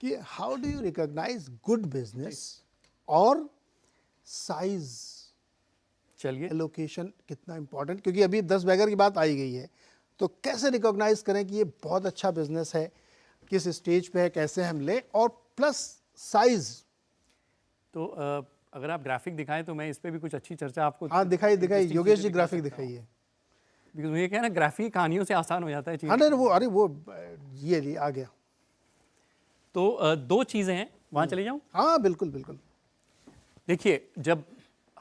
S1: कि how do you recognise good business और साइज,
S2: चलिए
S1: एलोकेशन कितना इंपॉर्टेंट, क्योंकि अभी 10 बैगर की बात आई गई है, तो कैसे रिकॉग्नाइज करें कि ये बहुत अच्छा बिजनेस है, किस स्टेज पे है, कैसे हम ले, और प्लस साइज।
S2: तो अगर आप ग्राफिक दिखाएं तो मैं इस पे भी कुछ अच्छी चर्चा आपको।
S1: हाँ दिखाई योगेश जी ग्राफिक दिखाइए।
S2: बिकॉज मुझे क्या है ना, ग्राफिक कहानियों से आसान हो जाता है चीज़।
S1: हाँ नहीं वो ये आ गया।
S2: तो 2 चीज़ें हैं, वहाँ चले जाऊँ?
S1: हाँ बिल्कुल।
S2: देखिए, जब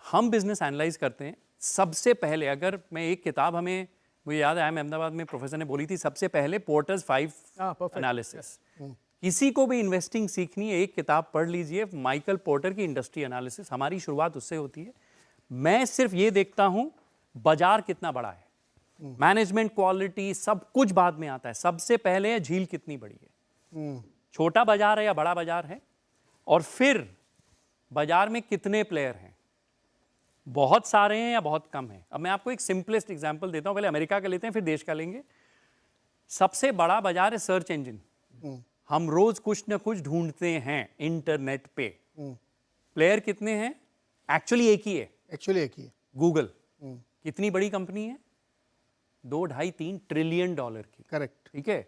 S2: हम बिजनेस एनालाइज करते हैं, सबसे पहले अगर मैं एक किताब, हमें मुझे याद है अहमदाबाद में प्रोफेसर ने बोली थी, सबसे पहले पोर्टर्स 5 एनालिसिस। किसी को भी इन्वेस्टिंग सीखनी है, एक किताब पढ़ लीजिए, माइकल पोर्टर की इंडस्ट्री एनालिसिस। हमारी शुरुआत उससे होती है। मैं सिर्फ ये देखता हूँ बाजार कितना बड़ा है, मैनेजमेंट क्वालिटी सब कुछ बाद में आता है। सबसे पहले झील कितनी बड़ी है, छोटा बाजार है या बड़ा बाजार है, और फिर बाजार में कितने प्लेयर हैं, बहुत सारे हैं या बहुत कम हैं। अब मैं आपको एक सिंपलेस्ट एग्जांपल देता हूं, पहले अमेरिका का लेते हैं फिर देश का लेंगे। सबसे बड़ा बाजार है सर्च इंजन। हम रोज कुछ ना कुछ ढूंढते हैं इंटरनेट पे। प्लेयर कितने हैं? एक्चुअली एक ही है, गूगल। कितनी बड़ी कंपनी है? 2-2.5-3 ट्रिलियन डॉलर की।
S1: करेक्ट।
S2: ठीक है।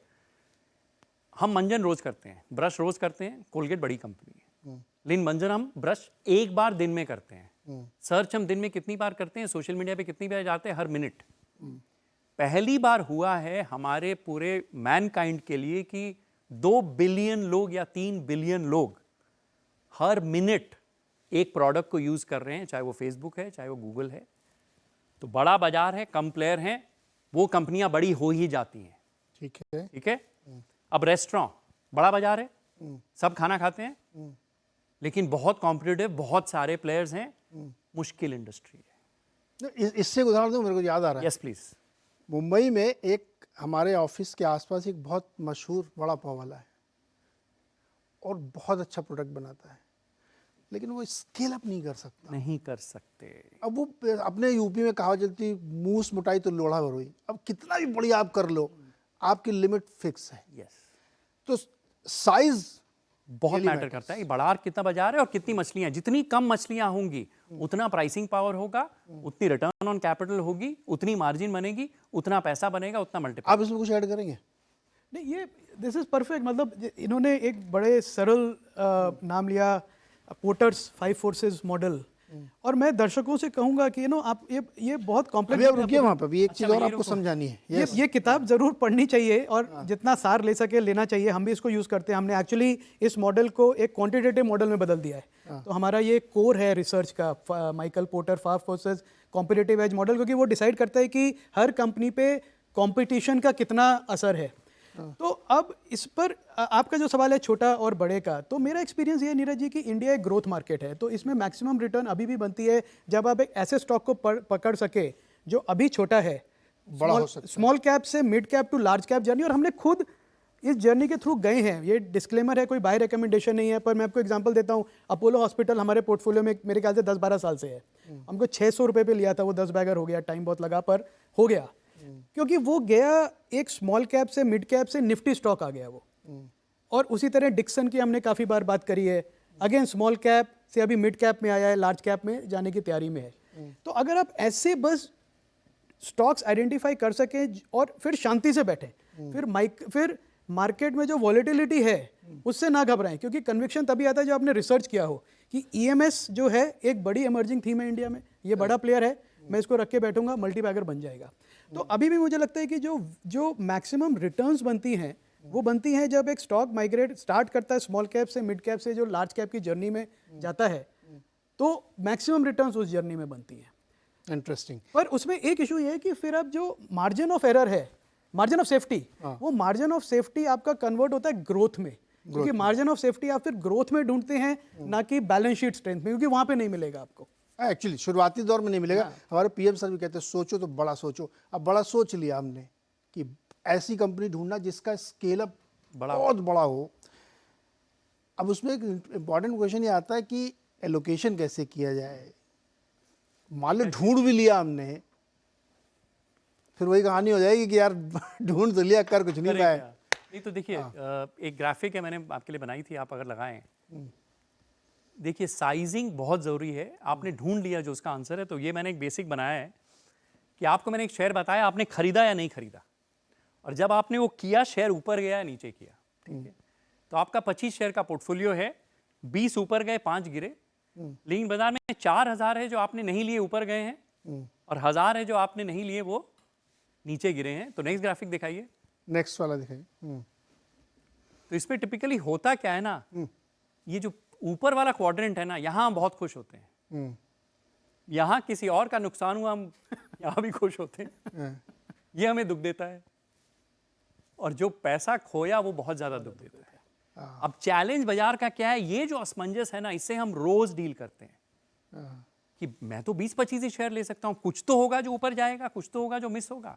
S2: हम मंजन रोज करते हैं, ब्रश रोज करते हैं, कोलगेट बड़ी कंपनी है, लेकिन मंजन हम ब्रश एक बार दिन में करते हैं। सर्च हम दिन में कितनी बार करते हैं, सोशल मीडिया पे कितनी बार जाते हैं? हर मिनट। पहली बार हुआ है हमारे पूरे मैनकाइंड के लिए कि 2 बिलियन लोग या 3 बिलियन लोग हर मिनट एक प्रोडक्ट को यूज कर रहे हैं, चाहे वो फेसबुक है, चाहे वो गूगल है। तो बड़ा बाजार है, कम प्लेयर हैं, वो कंपनियां बड़ी हो ही जाती हैं। ठीक है। अब रेस्टोरेंट बड़ा बाजार है, सब खाना खाते हैं, लेकिन बहुत कॉम्पिटिटिव, बहुत सारे प्लेयर्स हैं, मुश्किल इंडस्ट्री है।
S1: इससे एक उदाहरण दूं, मेरे को याद आ रहा है।
S2: Yes please.
S1: मुंबई में एक हमारे ऑफिस के आसपास एक बहुत मशहूर वड़ा पाव वाला है और बहुत अच्छा प्रोडक्ट बनाता है, लेकिन वो स्केल अप नहीं कर सकता।
S2: नहीं कर सकते।
S1: अब वो अपने यूपी में कहा चलती, मूस मुटाई तो लोढ़ा भरोई। अब कितना भी बढ़िया आप कर लो, आपकी लिमिट फिक्स है।
S2: यस।
S1: तो साइज
S2: बहुत मैटर करता है कि बड़ा कितना बाजार है और कितनी मछलियां। जितनी कम मछलियां होंगी उतना प्राइसिंग पावर होगा, उतनी रिटर्न ऑन कैपिटल होगी, उतनी मार्जिन बनेगी, उतना पैसा बनेगा, उतना मल्टीपल।
S1: आप इसमें कुछ ऐड करेंगे?
S3: नहीं, ये दिस इज परफेक्ट। मतलब इन्होंने एक बड़े सरल नाम लिया, पोर्टर्स 5 फोर्सेस मॉडल। और मैं दर्शकों से कहूंगा कि आप ये बहुत कॉम्प्लेक्स।
S1: अभी आप रुकिए वहाँ पे, अभी एक चीज़ और आपको समझानी है।
S3: ये किताब जरूर पढ़नी चाहिए और जितना सार ले सके लेना चाहिए। हम भी इसको यूज करते हैं। हमने एक्चुअली इस मॉडल को एक क्वांटिटेटिव मॉडल में बदल दिया है। तो हमारा ये कोर है रिसर्च का, Michael porter 5 forces competitive as model, क्योंकि वो डिसाइड करता है कि हर कंपनी पे कंपटीशन का कितना असर है। तो अब इस पर आपका जो सवाल है छोटा और बड़े का, तो मेरा एक्सपीरियंस ये है नीरज जी कि इंडिया एक ग्रोथ मार्केट है। तो इसमें मैक्सिमम रिटर्न अभी भी बनती है जब आप एक ऐसे स्टॉक को पकड़ सके जो अभी छोटा है,
S1: बड़ा हो सकता है।
S3: स्मॉल कैप से mid cap to large cap journey. और हमने खुद इस जर्नी के थ्रू गए हैं। ये डिस्क्लेमर है, कोई बाय रिकमेंडेशन नहीं है, पर मैं आपको एग्जांपल देता हूँ। अपोलो हॉस्पिटल हमारे पोर्टफोलियो में मेरे ख्याल से 10-12 साल से है। हमको 600 रुपये पे लिया था, वो 10 बैगर हो गया, टाइम बहुत लगा पर हो गया, क्योंकि वो गया एक स्मॉल कैप से मिड कैप से निफ्टी स्टॉक आ गया वो। और उसी तरह डिक्सन की हमने काफ़ी बार बात करी है, अगेन स्मॉल कैप से अभी मिड कैप में आया है, लार्ज कैप में जाने की तैयारी में है। तो अगर आप ऐसे बस स्टॉक्स आइडेंटिफाई कर सकें और फिर शांति से बैठें, फिर मार्केट में जो वॉलेटिलिटी है उससे ना घबराएं, क्योंकि कन्विक्शन तभी आता है जब आपने रिसर्च किया हो कि ईएमएस जो है एक बड़ी इमर्जिंग थीम है इंडिया में, ये बड़ा प्लेयर है, मैं इसको रख के बैठूंगा, मल्टी बैगर बन जाएगा। तो अभी भी मुझे लगता है कि जो मैक्सिमम रिटर्न्स बनती हैं वो बनती हैं जब एक स्टॉक माइग्रेट स्टार्ट करता है स्मॉल कैप से मिड कैप से जो लार्ज कैप की जर्नी में जाता है, तो मैक्सिमम रिटर्न्स उस जर्नी में बनती हैं।
S1: इंटरेस्टिंग।
S3: पर उसमें एक इशू ये है कि फिर अब जो मार्जिन ऑफ एरर है, मार्जिन ऑफ सेफ्टी, वो मार्जिन ऑफ सेफ्टी आपका कन्वर्ट होता है ग्रोथ में, क्योंकि मार्जिन ऑफ सेफ्टी आप फिर ग्रोथ में ढूंढते हैं, ना कि बैलेंस शीट स्ट्रेंथ में, क्योंकि वहां पे नहीं मिलेगा आपको।
S1: एक्चुअली शुरुआती दौर में नहीं मिलेगा। हमारे पीएम सर भी कहते हैं सोचो तो बड़ा सोचो। अब बड़ा सोच लिया हमने कि ऐसी कंपनी ढूंढना जिसका स्केल अप बहुत बड़ा हो। अब उसमें एक इम्पॉर्टेंट क्वेश्चन ये आता है कि एलोकेशन कैसे किया जाए। मान लो ढूंढ भी लिया हमने, फिर वही कहानी हो जाएगी कि यार ढूंढ तो लिया, कर कुछ नहीं पाए।
S2: नहीं तो देखिए, एक ग्राफिक है मैंने आपके लिए बनाई थी, आप अगर लगाएं, देखिए साइजिंग बहुत ज़रूरी है। आपने ढूंढ लिया जो उसका आंसर है, तो ये मैंने एक बेसिक बनाया है कि आपको मैंने एक शेयर बताया, आपने खरीदा या नहीं खरीदा, और जब आपने वो किया, शेयर ऊपर गया या नीचे किया, ठीक है, तो आपका 25 शेयर का पोर्टफोलियो है, 20 ऊपर गए, 5 गिरे। लेकिन बाजार में 4000 है जो आपने नहीं लिए, ऊपर गए हैं, और 1000 है जो आपने नहीं लिए, वो नीचे गिरे हैं। तो नेक्स्ट ग्राफिक दिखाइए,
S1: नेक्स्ट वाला दिखाइए।
S2: तो इसमें टिपिकली होता क्या है ना, ये जो ऊपर वाला क्वाड्रेंट है ना, यहाँ हम बहुत खुश होते हैं, यहाँ किसी और का नुकसान हुआ हम यहाँ भी खुश होते हैं, ये हमें दुख देता है, और जो पैसा खोया वो बहुत ज्यादा दुख देता है। अब चैलेंज बाजार का क्या है, ये जो असमंजस है ना, इससे हम रोज डील करते हैं कि मैं तो 20-25 ही शेयर ले सकता हूं, कुछ तो होगा जो ऊपर जाएगा, कुछ तो होगा जो मिस होगा।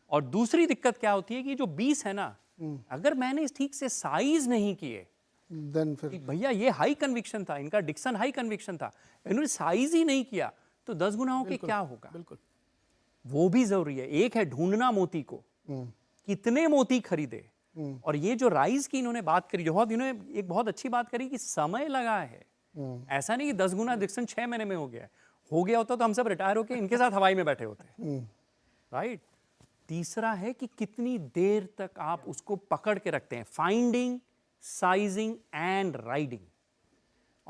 S2: और दूसरी दिक्कत क्या होती है कि जो 20 है ना, अगर मैंने ठीक से साइज नहीं किए,
S1: देन फिर
S2: भैया ये हाई कन्विक्शन था, इनका डिक्सन हाई कन्विक्शन था, इन्होंने साइज ही नहीं किया, तो 10 गुना होके क्या होगा।
S3: बिल्कुल,
S2: वो भी जरूरी है। एक है ढूंढना मोती को, कितने मोती खरीदे, और ये जो राइज की इन्होंने बात करी, इन्होंने एक बहुत अच्छी बात करी कि समय लगा है। ऐसा नहीं कि 10 गुना डिक्सन 6 महीने में हो गया होता तो हम सब रिटायर होके इनके साथ हवाई में बैठे होते, राइट। तीसरा है कि कितनी देर तक आप उसको पकड़ के रखते हैं, फाइंडिंग, साइजिंग एंड राइडिंग।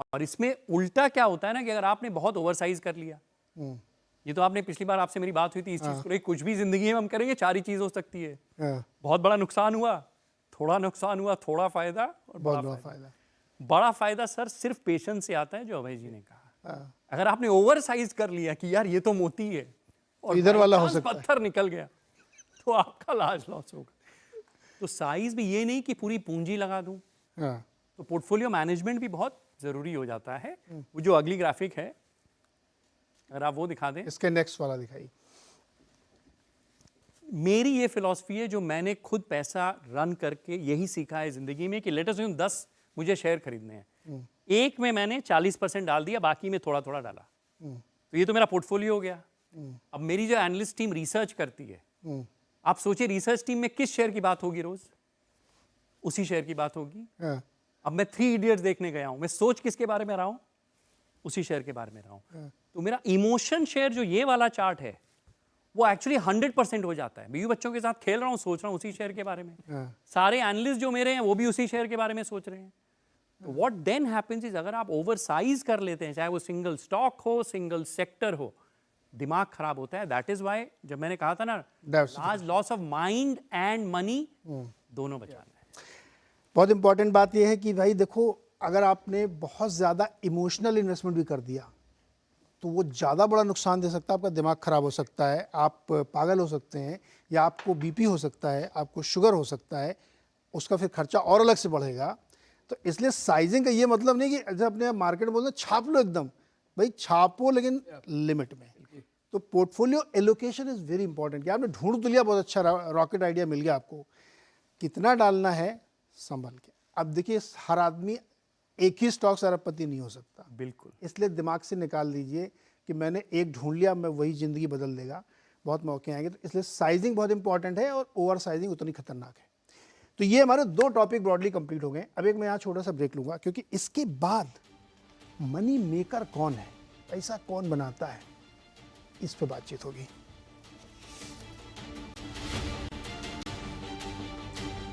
S2: और इसमें उल्टा क्या होता है ना कि अगर आपने बहुत ओवरसाइज कर लिया, ये तो आपने पिछली बार आपसे मेरी बात हुई थी इस चीज को, कुछ भी जिंदगी में हम करेंगे 4 ही चीज हो सकती है, बहुत बड़ा नुकसान हुआ, थोड़ा नुकसान हुआ, थोड़ा फायदा और बड़ा फायदा। बड़ा फायदा सर सिर्फ पेशेंस से आता है, जो अभय जी ने कहा। अगर आपने ओवर साइज कर लिया कि यार ये तो मोती है और
S1: इधर वाला हो सकता है,
S2: पत्थर निकल गया, तो आपका लार्ज लॉस होगा। तो साइज भी ये नहीं कि पूरी पूंजी लगा दूं, तो पोर्टफोलियो मैनेजमेंट भी बहुत ज़रूरी हो जाता है। वो जो अगली ग्राफिक है, अगर आप वो दिखा दें,
S1: इसके नेक्स्ट वाला दिखाइए।
S2: मेरी ये फिलॉसफी है जो मैंने खुद पैसा रन करके यही सीखा है ज़िंदगी में कि लेट अस अज्यूम 10 मुझे शेयर खरीदने हैं, एक में मैंने 40% डाल दिया, बाकी में थोड़ा थोड़ा डाला, तो ये तो मेरा पोर्टफोलियो हो गया। अब मेरी जो एनालिस्ट टीम रिसर्च करती है, आप सोचिए रिसर्च टीम में किस शेयर की बात होगी रोज? उसी शेयर की बात होगी। अब मैं 3 इडियट्स देखने गया हूं, मैं सोच किसके बारे में रहा हूं? उसी शेयर के बारे में रहा हूं। तो मेरा इमोशन शेयर जो ये वाला चार्ट है वो एक्चुअली 100% हो जाता है। बीवी बच्चों के साथ खेल रहा हूं, सोच रहा हूं उसी शेयर के बारे में। सारे एनालिस्ट जो मेरे हैं वो भी उसी शेयर के बारे में सोच रहे हैं। तो व्हाट देन हैपेंस इज, अगर आप ओवरसाइज कर लेते हैं, चाहे वो सिंगल स्टॉक हो, सिंगल सेक्टर हो, दिमाग खराब होता है। दैट इज वाई जब मैंने कहा था ना, large loss of mind and money दोनों बचाना है।
S1: बहुत इंपॉर्टेंट बात यह है कि भाई देखो, अगर आपने बहुत ज़्यादा इमोशनल इन्वेस्टमेंट भी कर दिया तो वो ज़्यादा बड़ा नुकसान दे सकता है। आपका दिमाग ख़राब हो सकता है, आप पागल हो सकते हैं, या आपको बीपी हो सकता है, आपको शुगर हो सकता है, उसका फिर खर्चा और अलग से बढ़ेगा। तो इसलिए साइजिंग का ये मतलब नहीं कि जब अपने मार्केट में बोलते हैं छाप लो एकदम, भाई छापो लेकिन लिमिट में। तो portfolio allocation is very important. कि आपने ढूंढ तो लिया, बहुत अच्छा रॉकेट आइडिया मिल गया आपको, कितना डालना है संभल के। अब देखिए, हर आदमी एक ही स्टॉक से अरबपति नहीं हो सकता,
S2: बिल्कुल।
S1: इसलिए दिमाग से निकाल दीजिए कि मैंने एक ढूंढ लिया, मैं वही ज़िंदगी बदल देगा, बहुत मौके आएंगे। तो इसलिए साइजिंग बहुत इंपॉर्टेंट है और ओवर साइजिंग उतनी खतरनाक है। तो ये हमारे 2 टॉपिक ब्रॉडली कंप्लीट हो गए। अब एक मैं यहाँ छोटा सा ब्रेक लूँगा, क्योंकि इसके बाद मनी मेकर कौन है, पैसा कौन बनाता है, इस पर बातचीत होगी।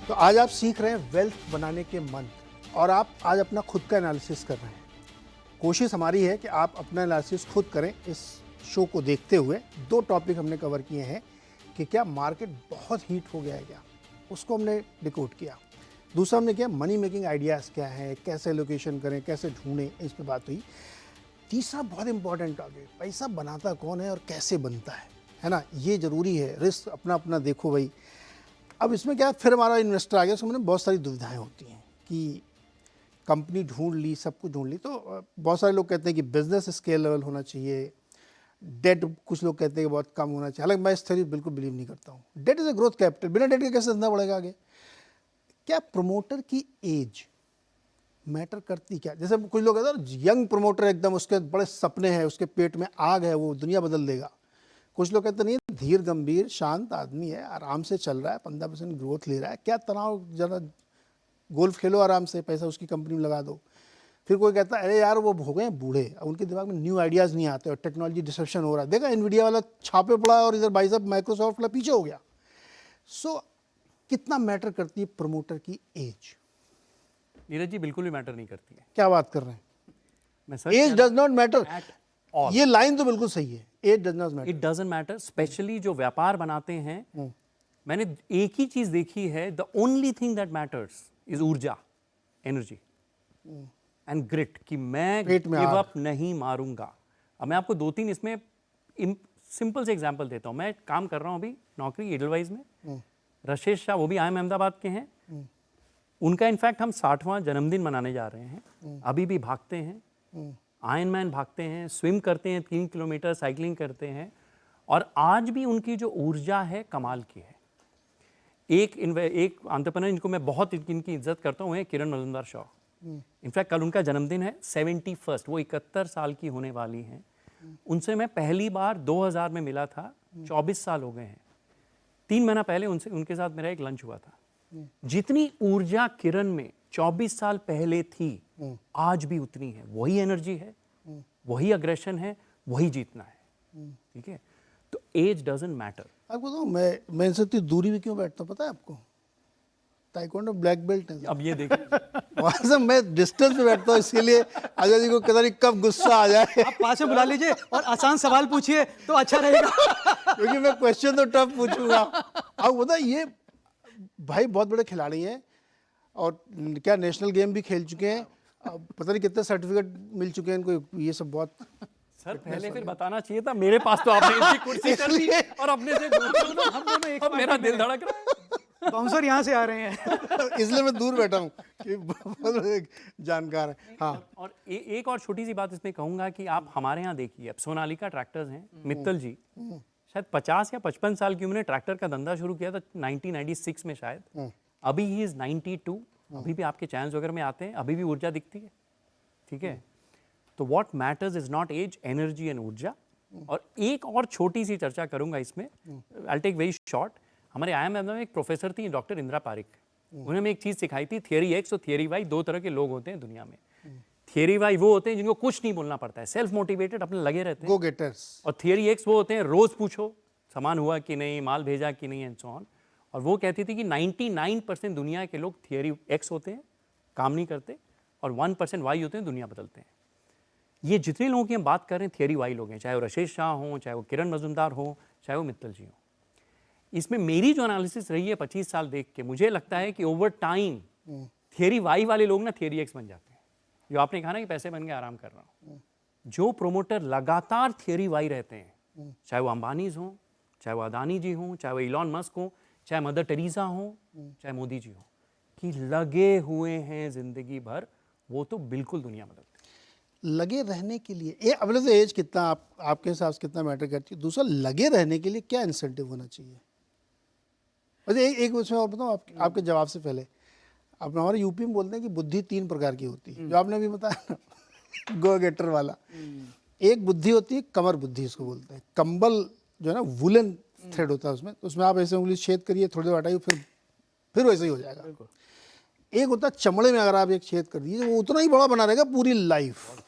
S1: तो आज आप सीख रहे हैं वेल्थ बनाने के मंत्र, और आप आज अपना खुद का एनालिसिस कर रहे हैं। कोशिश हमारी है कि आप अपना एनालिसिस खुद करें। इस शो को देखते हुए 2 टॉपिक हमने कवर किए हैं कि क्या मार्केट बहुत हीट हो गया है क्या, उसको हमने डिकोड किया। दूसरा हमने किया मनी मेकिंग आइडियाज़ क्या है, कैसे लोकेशन करें, कैसे ढूंढें, इस पर बात हुई। तीसरा बहुत इंपॉर्टेंट टॉपिक, पैसा बनाता कौन है और कैसे बनता है ना, ये ज़रूरी है। रिस्क अपना अपना देखो भाई। अब इसमें क्या, फिर हमारा इन्वेस्टर आ गया, उसमें बहुत सारी दुविधाएं होती हैं कि कंपनी ढूंढ ली, सब कुछ ढूंढ ली, तो बहुत सारे लोग कहते हैं कि बिजनेस स्केलेबल होना चाहिए, डेट कुछ लोग कहते हैं कि बहुत कम होना चाहिए। हालांकि मैं इस थ्योरी बिल्कुल बिलीव नहीं करता हूँ। That is a growth capital, बिना डेट के कैसे धंधा बढ़ेगा आगे। क्या प्रमोटर की एज मैटर करती क्या? जैसे कुछ लोग कहते हैं यंग प्रमोटर एकदम, उसके बड़े सपने हैं, उसके पेट में आग है, वो दुनिया बदल देगा। कुछ लोग कहते नहीं, धीर गंभीर शांत आदमी है, आराम से चल रहा है, 15% ग्रोथ ले रहा है, क्या तनाव, ज़रा गोल्फ खेलो आराम से, पैसा उसकी कंपनी में लगा दो। फिर कोई कहता है अरे यार वो हो गए बूढ़े, अब उनके दिमाग में न्यू आइडियाज़ नहीं आते और टेक्नोलॉजी डिस्ट्रप्शन हो रहा है। देखा एनवीडिया वाला छापे पड़ा और इधर भाई साहब माइक्रोसॉफ्ट वाला पीछे हो गया। सो कितना मैटर करती है प्रमोटर की एज?
S2: नीरज जी, बिल्कुल भी मैटर नहीं करती है।
S1: क्या बात कर रहे हैं?
S2: मैं
S1: age does not matter,
S2: all.
S1: ये लाइन तो बिल्कुल सही है। Age does not matter,
S2: it doesn't matter. Especially जो व्यापार बनाते हैं, मैंने एक ही चीज देखी है, the only thing that matters is ऊर्जा, एनर्जी एंड ग्रिट, कि मैं गिव अप नहीं मारूंगा। अब मैं आपको 2-3 इसमें सिंपल से एग्जांपल देता हूँ। मैं काम कर रहा हूँ अभी नौकरी एडलवाइज में, राजेश शाह, वो भी IIM अहमदाबाद के हैं। उनका इनफैक्ट हम 60वां जन्मदिन मनाने जा रहे हैं। अभी भी भागते हैं, आयरनमैन भागते हैं, स्विम करते हैं, 3 किलोमीटर साइकिलिंग करते हैं, और आज भी उनकी जो ऊर्जा है कमाल की है। एक एंटरप्रेन्योर इनको मैं बहुत इनकी इज्जत करता हूँ, किरण मजुमदार शॉ। इनफैक्ट कल उनका जन्मदिन है, 71, वो 71 साल की होने वाली हैं। उनसे मैं पहली बार 2000 में मिला था, 24 साल हो गए हैं। 3 महीना पहले उनके साथ मेरा एक लंच हुआ था। जितनी ऊर्जा किरण में 24 साल पहले थी, आज भी उतनी है। वही एनर्जी है, वही अग्रेशन है, वही जीतना है। ठीक है, तो एज डजंट मैटर।
S1: आपको बताऊं, मैं इनसे इतनी दूरी में क्यों बैठता हूँ पता है आपको? ताइक्वांडो ब्लैक बेल्ट है।
S2: अब ये देखिए,
S1: वहाँ से मैं डिस्टेंस पे बैठता हूँ, इसलिए अजय जी को पता नहीं कब गुस्सा आ जाए।
S3: आप पास में बुला लीजिए और आसान सवाल पूछिए तो अच्छा रहेगा।
S1: क्योंकि मैं क्वेश्चन तो टफ पूछूंगा। अब बता, ये भाई बहुत बड़े खिलाड़ी हैं और क्या नेशनल गेम भी खेल चुके हैं। अब पता नहीं कितने सर्टिफिकेट मिल चुके हैं इनको, ये सब बहुत।
S2: सर पहले फिर बताना चाहिए था, मेरे पास तो आपने इतनी कुर्सी कर दी और अपने से दूर।
S3: हम दोनों एक
S2: अब मेरा दिल धड़क रहा है।
S3: बाउंसर यहाँ से आ रहे हैं।
S1: इसलिए मैं दूर बैठा हूँ कि बहुत एक जानकार है। हाँ,
S2: और एक और छोटी सी बात इसमें कहूंगा कि आप हमारे यहाँ देखिए, अब सोनालिका ट्रैक्टर्स हैं, मित्तल जी शायद 50 या 55 साल की उम्र में ट्रैक्टर का धंधा शुरू किया था 1996 में शायद। अभी ही इज 92, अभी भी आपके चैनल्स वगैरह में आते हैं, अभी भी ऊर्जा दिखती है, ठीक है। तो what matters is not age, energy and ऊर्जा। और एक और छोटी सी चर्चा करूंगा इसमें, आई टेक वेरी शॉर्ट। हमारे IIM में एक प्रोफेसर थी डॉक्टर इंदिरा पारिक, उन्होंने हमें एक चीज़ सिखाई थी, थियरी एक्स और थियरी वाई, दो तरह के लोग होते हैं दुनिया में। थियरी वाई वो होते हैं जिनको कुछ नहीं बोलना पड़ता है, सेल्फ मोटिवेटेड, अपने लगे रहते हैं,
S1: गो गेटर्स।
S2: और थियरी एक्स वो होते हैं रोज पूछो सामान हुआ कि नहीं, माल भेजा कि नहीं, एंड सो ऑन। और वो कहती थी कि 99% दुनिया के लोग थियरी एक्स होते हैं, काम नहीं करते, और 1% वाई होते हैं, दुनिया बदलते हैं। ये जितने लोगों की हम बात कर रहे हैं थियरी वाई लोग हैं, चाहे वो राजेश शाह हों, चाहे वो किरण मजुमदार हों, चाहे वो मित्तल जी हों। इसमें मेरी जो एनालिसिस रही है 25 साल देख के, मुझे लगता है कि ओवर टाइम थियरी वाई वाले लोग ना थियरी एक्स बन जाते हैं। जो आपने कहा ना कि पैसे बन के आराम कर रहा हूँ, जो प्रोमोटर लगातार थियरी वाई रहते हैं, चाहे वो अंबानीज हों, चाहे वो अदानी जी हों, चाहे वो इलॉन मस्क हों, चाहे मदर टेरेसा हों, चाहे मोदी जी हों, कि लगे हुए हैं जिंदगी भर, वो तो बिल्कुल दुनिया बदलते हैं।
S1: लगे रहने के लिए अब तो एज कितना आपके हिसाब से कितना मैटर करती है? दूसरा, लगे रहने के लिए क्या इंसेंटिव होना चाहिए? अच्छा, एक उसमें और बताऊँ आपके जवाब से पहले। आप हमारे यूपी में बोलते हैं कि बुद्धि 3 प्रकार की होती है, जो आपने अभी बताया गो गेटर वाला। एक बुद्धि होती है कमर बुद्धि, इसको बोलते हैं। कंबल जो है ना, वुलन थ्रेड होता है उसमें, तो उसमें आप ऐसे उंगली छेद करिए, थोड़ी देर हटाइए, फिर वैसे ही हो जाएगा। एक होता है चमड़े में, अगर आप एक छेद कर दीजिए वो उतना ही बड़ा बना रहेगा पूरी लाइफ।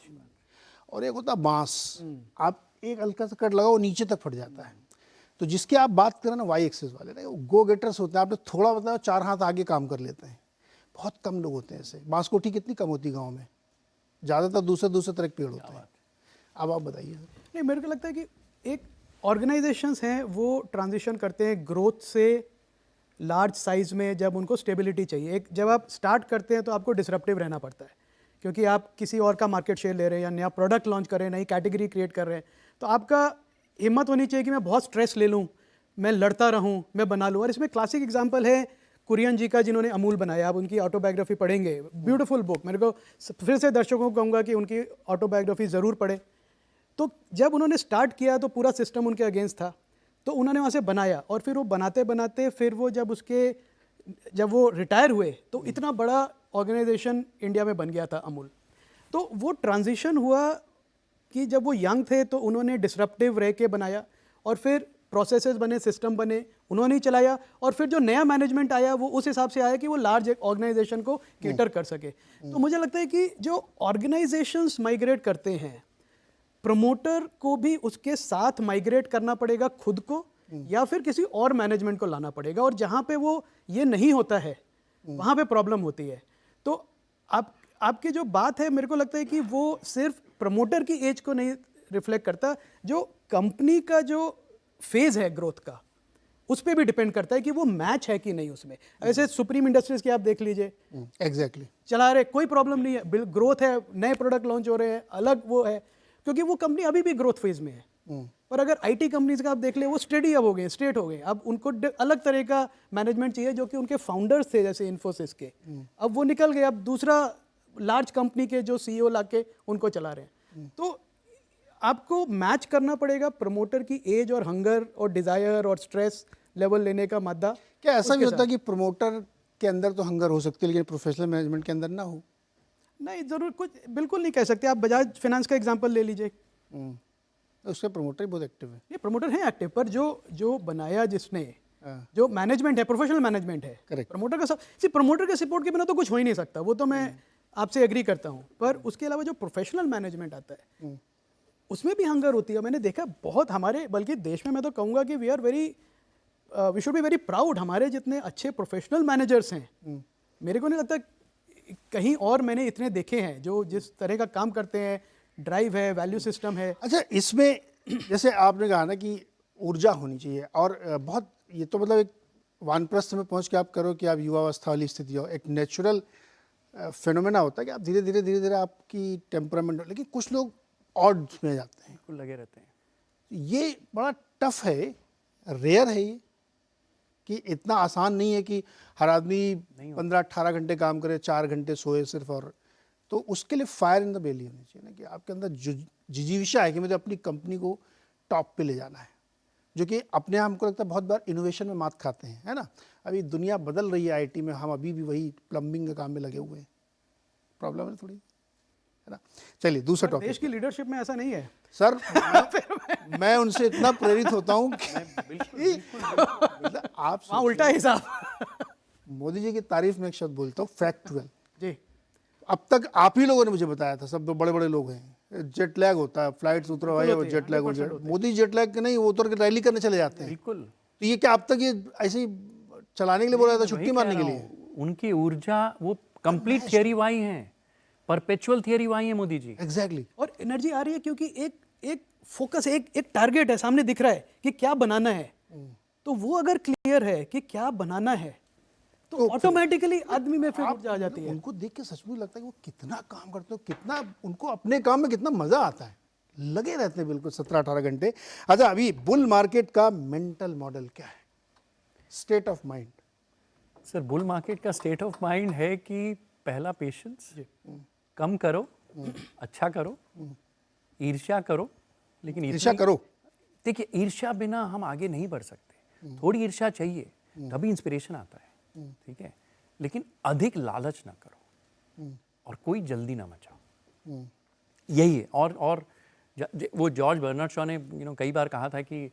S1: और एक होता है बांस, आप एक हल्का सा कट लगाओ नीचे तक फट जाता है। तो जिसकी आप बात करें ना, वाई एक्सेस वाले ना, वो गो गेटर्स होते हैं। आपने थोड़ा बताया, 4 हाथ आगे काम कर लेते हैं। बहुत कम लोग होते हैं ऐसे। बांस कोठी कितनी कम होती है गाँव में, ज़्यादातर दूसरे तरह के पेड़ होते हैं। अब आप बताइए।
S3: नहीं, मेरे को लगता है कि एक ऑर्गेनाइजेशंस हैं वो ट्रांजिशन करते हैं ग्रोथ से लार्ज साइज में, जब उनको स्टेबिलिटी चाहिए। एक जब आप स्टार्ट करते हैं तो आपको डिसरप्टिव रहना पड़ता है, क्योंकि आप किसी और का मार्केट शेयर ले रहे हैं या नया प्रोडक्ट लॉन्च कर रहे हैं, नई कैटेगरी क्रिएट कर रहे हैं, तो आपका हिम्मत होनी चाहिए कि मैं बहुत स्ट्रेस ले लूँ, मैं लड़ता रहूँ, मैं बना लूँ। और इसमें क्लासिक एग्जांपल है कुरियन जी का, जिन्होंने अमूल बनाया। आप उनकी ऑटोबायोग्राफी पढ़ेंगे, ब्यूटीफुल बुक। मेरे को फिर से दर्शकों को कहूँगा कि उनकी ऑटोबायोग्राफी ज़रूर पढ़ें। तो जब उन्होंने स्टार्ट किया तो पूरा सिस्टम उनके अगेंस्ट था, तो उन्होंने वहाँ से बनाया, और फिर वो बनाते बनाते फिर वो जब वो रिटायर हुए तो इतना बड़ा ऑर्गेनाइजेशन इंडिया में बन गया था अमूल। तो वो ट्रांजिशन हुआ कि जब वो यंग थे तो उन्होंने डिसरप्टिव रह के बनाया, और फिर प्रोसेसेस बने, सिस्टम बने, उन्होंने ही चलाया। और फिर जो नया मैनेजमेंट आया वो उस हिसाब से आया कि वो लार्ज ऑर्गेनाइजेशन को केटर कर सके। तो मुझे लगता है कि जो ऑर्गेनाइजेशंस माइग्रेट करते हैं, प्रमोटर को भी उसके साथ माइग्रेट करना पड़ेगा, खुद को, या फिर किसी और मैनेजमेंट को लाना पड़ेगा। और जहाँ पे वो ये नहीं होता है वहाँ पे प्रॉब्लम होती है। तो आपकी जो बात है, मेरे को लगता है कि वो सिर्फ प्रमोटर की एज को नहीं रिफ्लेक्ट करता, जो कंपनी का जो फेज है ग्रोथ का, उस पर भी डिपेंड करता है कि वो मैच है कि नहीं उसमें। ऐसे सुप्रीम इंडस्ट्रीज की आप देख लीजिए,
S1: एग्जैक्टली
S3: चला रहे, कोई प्रॉब्लम नहीं है, ग्रोथ है, नए प्रोडक्ट लॉन्च हो रहे हैं, अलग वो है, क्योंकि वो कंपनी अभी भी ग्रोथ फेज में है। पर अगर आईटी कंपनीज का आप देख ले, वो स्टेडी अब हो गए, स्ट्रेट हो गए। अब उनको अलग तरह का मैनेजमेंट चाहिए, जो कि उनके फाउंडर्स थे जैसे इन्फोसिस के, अब वो निकल गए, अब दूसरा लार्ज कंपनी के जो सीईओ लाके उनको चला रहे हैं। तो आपको मैच करना पड़ेगा प्रमोटर की एज और हंगर और डिजायर और स्ट्रेस लेवल लेने का मादा।
S1: क्या ऐसा भी होता है कि प्रमोटर के अंदर तो हंगर हो सकती है लेकिन प्रोफेशनल मैनेजमेंट के अंदर ना हो?
S3: नहीं, जरूर कुछ बिल्कुल नहीं कह सकते। आप बजाज फाइनेंस का एग्जांपल ले लीजिए,
S1: उसके प्रमोटर ही बहुत एक्टिव है।
S3: ये प्रमोटर है एक्टिव, पर जो बनाया जिसने, जो मैनेजमेंट है, प्रोफेशनल मैनेजमेंट है,
S1: Correct.
S3: प्रमोटर का सब, प्रमोटर के सपोर्ट के बिना तो कुछ हो ही नहीं सकता। वो तो मैं आपसे एग्री करता हूँ, पर उसके अलावा जो प्रोफेशनल मैनेजमेंट आता है उसमें भी हंगर होती है। मैंने देखा बहुत हमारे, बल्कि देश में मैं तो कहूँगा कि we should be very proud. हमारे जितने अच्छे प्रोफेशनल मैनेजर्स हैं, मेरे को नहीं लगता कहीं और मैंने इतने देखे हैं जो जिस तरह का काम करते हैं, ड्राइव है, वैल्यू सिस्टम है।
S1: अच्छा, इसमें जैसे आपने कहा ना कि ऊर्जा होनी चाहिए, और बहुत ये तो मतलब एक वानप्रस्थ में पहुंच के आप करो कि आप युवावस्था वाली स्थिति हो, एक नेचुरल फिनोमेना होता है कि आप धीरे धीरे आपकी टेम्परामेंट, लेकिन कुछ लोग ऑड्स में जाते हैं,
S2: लगे रहते हैं।
S1: ये बड़ा टफ है, रेयर है ये। कि इतना आसान नहीं है कि हर आदमी 15-18 घंटे काम करे, 4 घंटे सोए सिर्फ, और तो उसके लिए फायर इन द बेली होनी चाहिए ना, कि आपके अंदर जिजीविशा है कि मुझे अपनी कंपनी को टॉप पे ले जाना है, जो कि अपने आप को लगता है बहुत बार इनोवेशन में मात खाते हैं, है ना। अभी दुनिया बदल रही है आईटी में, हम अभी भी वही प्लम्बिंग के काम में लगे हुए हैं, प्रॉब्लम है थोड़ी, है ना। चलिए दूसरा टॉपिक।
S3: देश की लीडरशिप में ऐसा नहीं है
S1: सर मैं उनसे इतना प्रेरित होता हूँ कि आप
S3: वहाँ उल्टा हिसाब।
S1: मोदी जी की तारीफ में एक शब्द बोलता हूँ, फैक्चुअल।
S3: जी,
S1: अब तक आप ही लोगों ने मुझे बताया था, सब बड़े बड़े लोग हैं, जेट लैग होता है, फ्लाइट्स उतर भाई और जेट लैग हो जाए। मोदी जेट लैग के नहीं, वो उतर के रैली करने चले जाते हैं।
S2: बिल्कुल।
S1: तो ये क्या अब तक ये ऐसे ही चलाने के लिए बोला था, छुट्टी मारने के लिए?
S2: उनकी ऊर्जा वो कंप्लीट थियरी वाई है, परपेचुअल थियरी वाई है मोदी जी।
S1: एग्जैक्टली।
S3: और एनर्जी आ रही है क्योंकि एक फोकस, एक टारगेट है, सामने दिख रहा है कि क्या बनाना है। तो वो अगर क्लियर है कि क्या बनाना है तो ऑटोमेटिकली आदमी में फिर ऊर्जा आ जाती है।
S1: उनको देख के सचमुच लगता है कि वो कितना काम करते हो, कितना उनको अपने काम में कितना मजा आता है, लगे रहते हैं बिल्कुल 17-18 घंटे। अच्छा, अभी बुल मार्केट का मेंटल मॉडल क्या है, state of mind?
S2: Sir bull market का स्टेट ऑफ माइंड है कि पहला पेशेंस, कम करो, अच्छा करो, ईर्ष्या करो, लेकिन
S1: ईर्ष्या करो।
S2: देखिए ईर्ष्या बिना हम आगे नहीं बढ़ सकते, थोड़ी ईर्ष्या चाहिए तभी इंस्पिरेशन आता है, ठीक है, लेकिन अधिक लालच ना करो और कोई जल्दी ना मचाओ, यही है। और वो जॉर्ज बर्नार्ड शॉ ने कई बार कहा था कि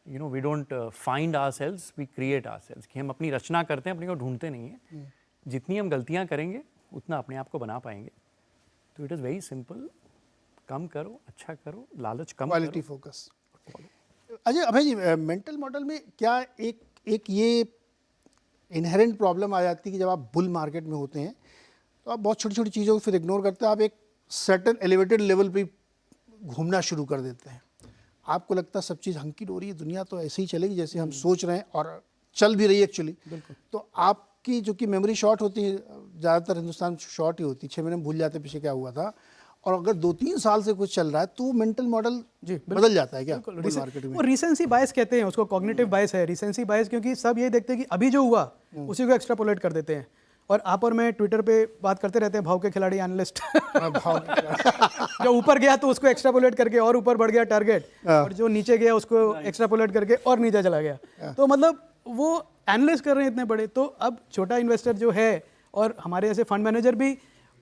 S2: we don't find ourselves, we create ourselves, कि हम अपनी रचना करते हैं, अपने को ढूंढते नहीं है। जितनी हम गलतियां करेंगे उतना अपने आप को बना पाएंगे। तो इट इज़ वेरी सिंपल, कम करो, अच्छा करो, लालच कम,
S1: क्वालिटी फोकस। अजय, अभय जी, मेंटल मॉडल में क्या एक ये इनहेरेंट प्रॉब्लम आ जाती है कि जब आप बुल मार्केट में होते हैं तो आप बहुत छोटी छोटी चीज़ों को फिर इग्नोर करते हैं, आप एक सर्टेन एलिवेटेड लेवल पे घूमना शुरू कर देते हैं। आपको लगता है सब चीज़ हंकी डोरी है, दुनिया तो ऐसे ही चलेगी जैसे हम सोच रहे हैं, और चल भी रही है एक्चुअली। तो आपकी जो कि मेमोरी शॉर्ट होती है, ज़्यादातर हिंदुस्तान में शॉर्ट ही होती है, 6 महीने में भूल जाते हैं पीछे क्या हुआ था, और अगर 2-3 साल से कुछ चल रहा है तो मेंटल मॉडल बदल जाता है क्या मार्केट में?
S3: वो रिसेंसी बायस कहते हैं उसको, कॉग्निटिव बायस है रिसेंसी बायस, क्योंकि सब ये देखते हैं कि अभी जो हुआ उसी को एक्स्ट्रापोलेट कर देते हैं। और आप और मैं ट्विटर पे बात करते रहते हैं, भाव के खिलाड़ी एनालिस्ट जो ऊपर गया तो उसको एक्स्ट्रापोलेट करके और ऊपर बढ़ गया टारगेट, और जो नीचे गया उसको एक्स्ट्रापोलेट करके और नीचे चला गया। तो मतलब वो एनालिस्ट कर रहे हैं इतने बड़े। तो अब छोटा इन्वेस्टर जो है और हमारे ऐसे फंड मैनेजर भी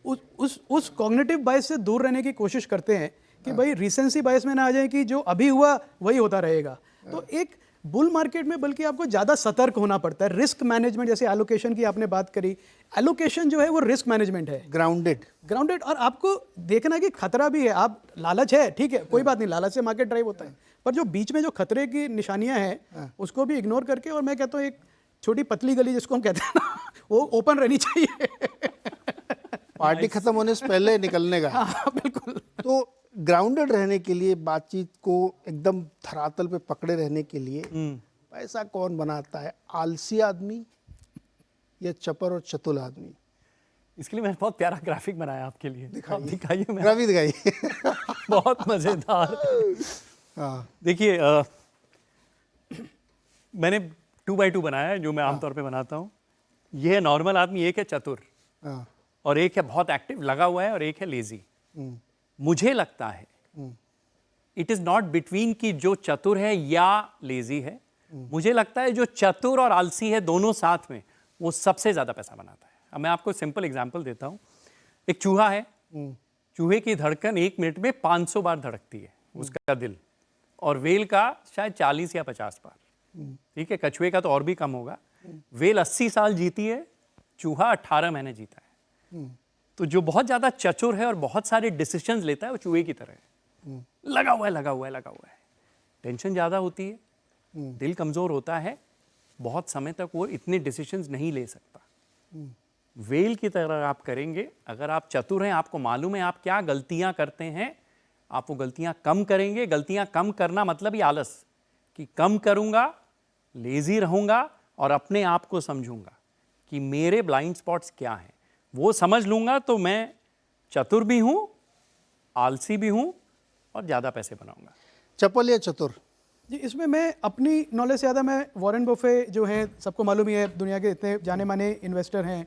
S3: उस कॉग्निटिव बायस से दूर रहने की कोशिश करते हैं कि भाई रिसेंसी बायस में ना आ जाए कि जो अभी हुआ वही होता रहेगा। तो एक बुल मार्केट में बल्कि आपको ज़्यादा सतर्क होना पड़ता है। रिस्क मैनेजमेंट, जैसे एलोकेशन की आपने बात करी, एलोकेशन जो है वो रिस्क मैनेजमेंट है, ग्राउंडेड। और आपको देखना कि खतरा भी है। आप लालच है, ठीक है, कोई बात नहीं, लालच से मार्केट ड्राइव होता है, पर जो बीच में जो खतरे की निशानियां हैं उसको भी इग्नोर करके, और मैं कहता हूँ एक छोटी पतली गली जिसको हम कहते हैं ना, वो ओपन रहनी चाहिए।
S1: पार्टी खत्म होने से पहले निकलने का।
S3: हाँ, बिल्कुल।
S1: तो ग्राउंडेड रहने के लिए, बातचीत को एकदम धरातल पे पकड़े रहने के लिए पैसा कौन बनाता है, आलसी आदमी या चपर और चतुर आदमी?
S2: इसके लिए मैंने बहुत प्यारा ग्राफिक बनाया आपके लिए, दिखाइए।
S1: ग्राफिक दिखाइए।
S2: बहुत मजेदार।
S1: हाँ,
S2: देखिए मैंने 2x2 बनाया है, जो मैं आमतौर पे बनाता हूँ। ये है नॉर्मल आदमी, एक है चतुर, और एक है बहुत एक्टिव लगा हुआ है, और एक है लेजी। मुझे लगता है इट इज नॉट बिटवीन कि जो चतुर है या लेजी है। मुझे लगता है जो चतुर और आलसी है दोनों साथ में, वो सबसे ज्यादा पैसा बनाता है। अब मैं आपको सिंपल एग्जांपल देता हूं। एक चूहा है, चूहे की धड़कन 1 मिनट में 500 बार धड़कती है उसका दिल, और वेल का शायद 40 या 50 बार, ठीक है। कछुए का तो और भी कम होगा। वेल 80 साल जीती है, चूहा 18 महीने जीता है। तो जो बहुत ज्यादा चतुर है और बहुत सारे डिसीजंस लेता है, वो चूहे की तरह है, लगा हुआ है। टेंशन ज्यादा होती है, दिल कमजोर होता है, बहुत समय तक वो इतने डिसीजंस नहीं ले सकता। वेल की तरह आप करेंगे, अगर आप चतुर हैं, आपको मालूम है आप क्या गलतियां करते हैं, आप वो गलतियां कम करेंगे। गलतियां कम करना मतलब ही आलस, कि कम करूंगा, लेजी रहूंगा, और अपने आप को समझूंगा कि मेरे ब्लाइंड स्पॉट्स क्या हैं, वो समझ लूंगा, तो मैं चतुर भी हूं, आलसी भी हूं, और ज्यादा पैसे बनाऊंगा।
S1: चपल या चतुर?
S3: जी, इसमें मैं अपनी नॉलेज से ज़्यादा मैं वॉरेन बफे जो है, सबको मालूम ही है, दुनिया के इतने जाने माने इन्वेस्टर हैं,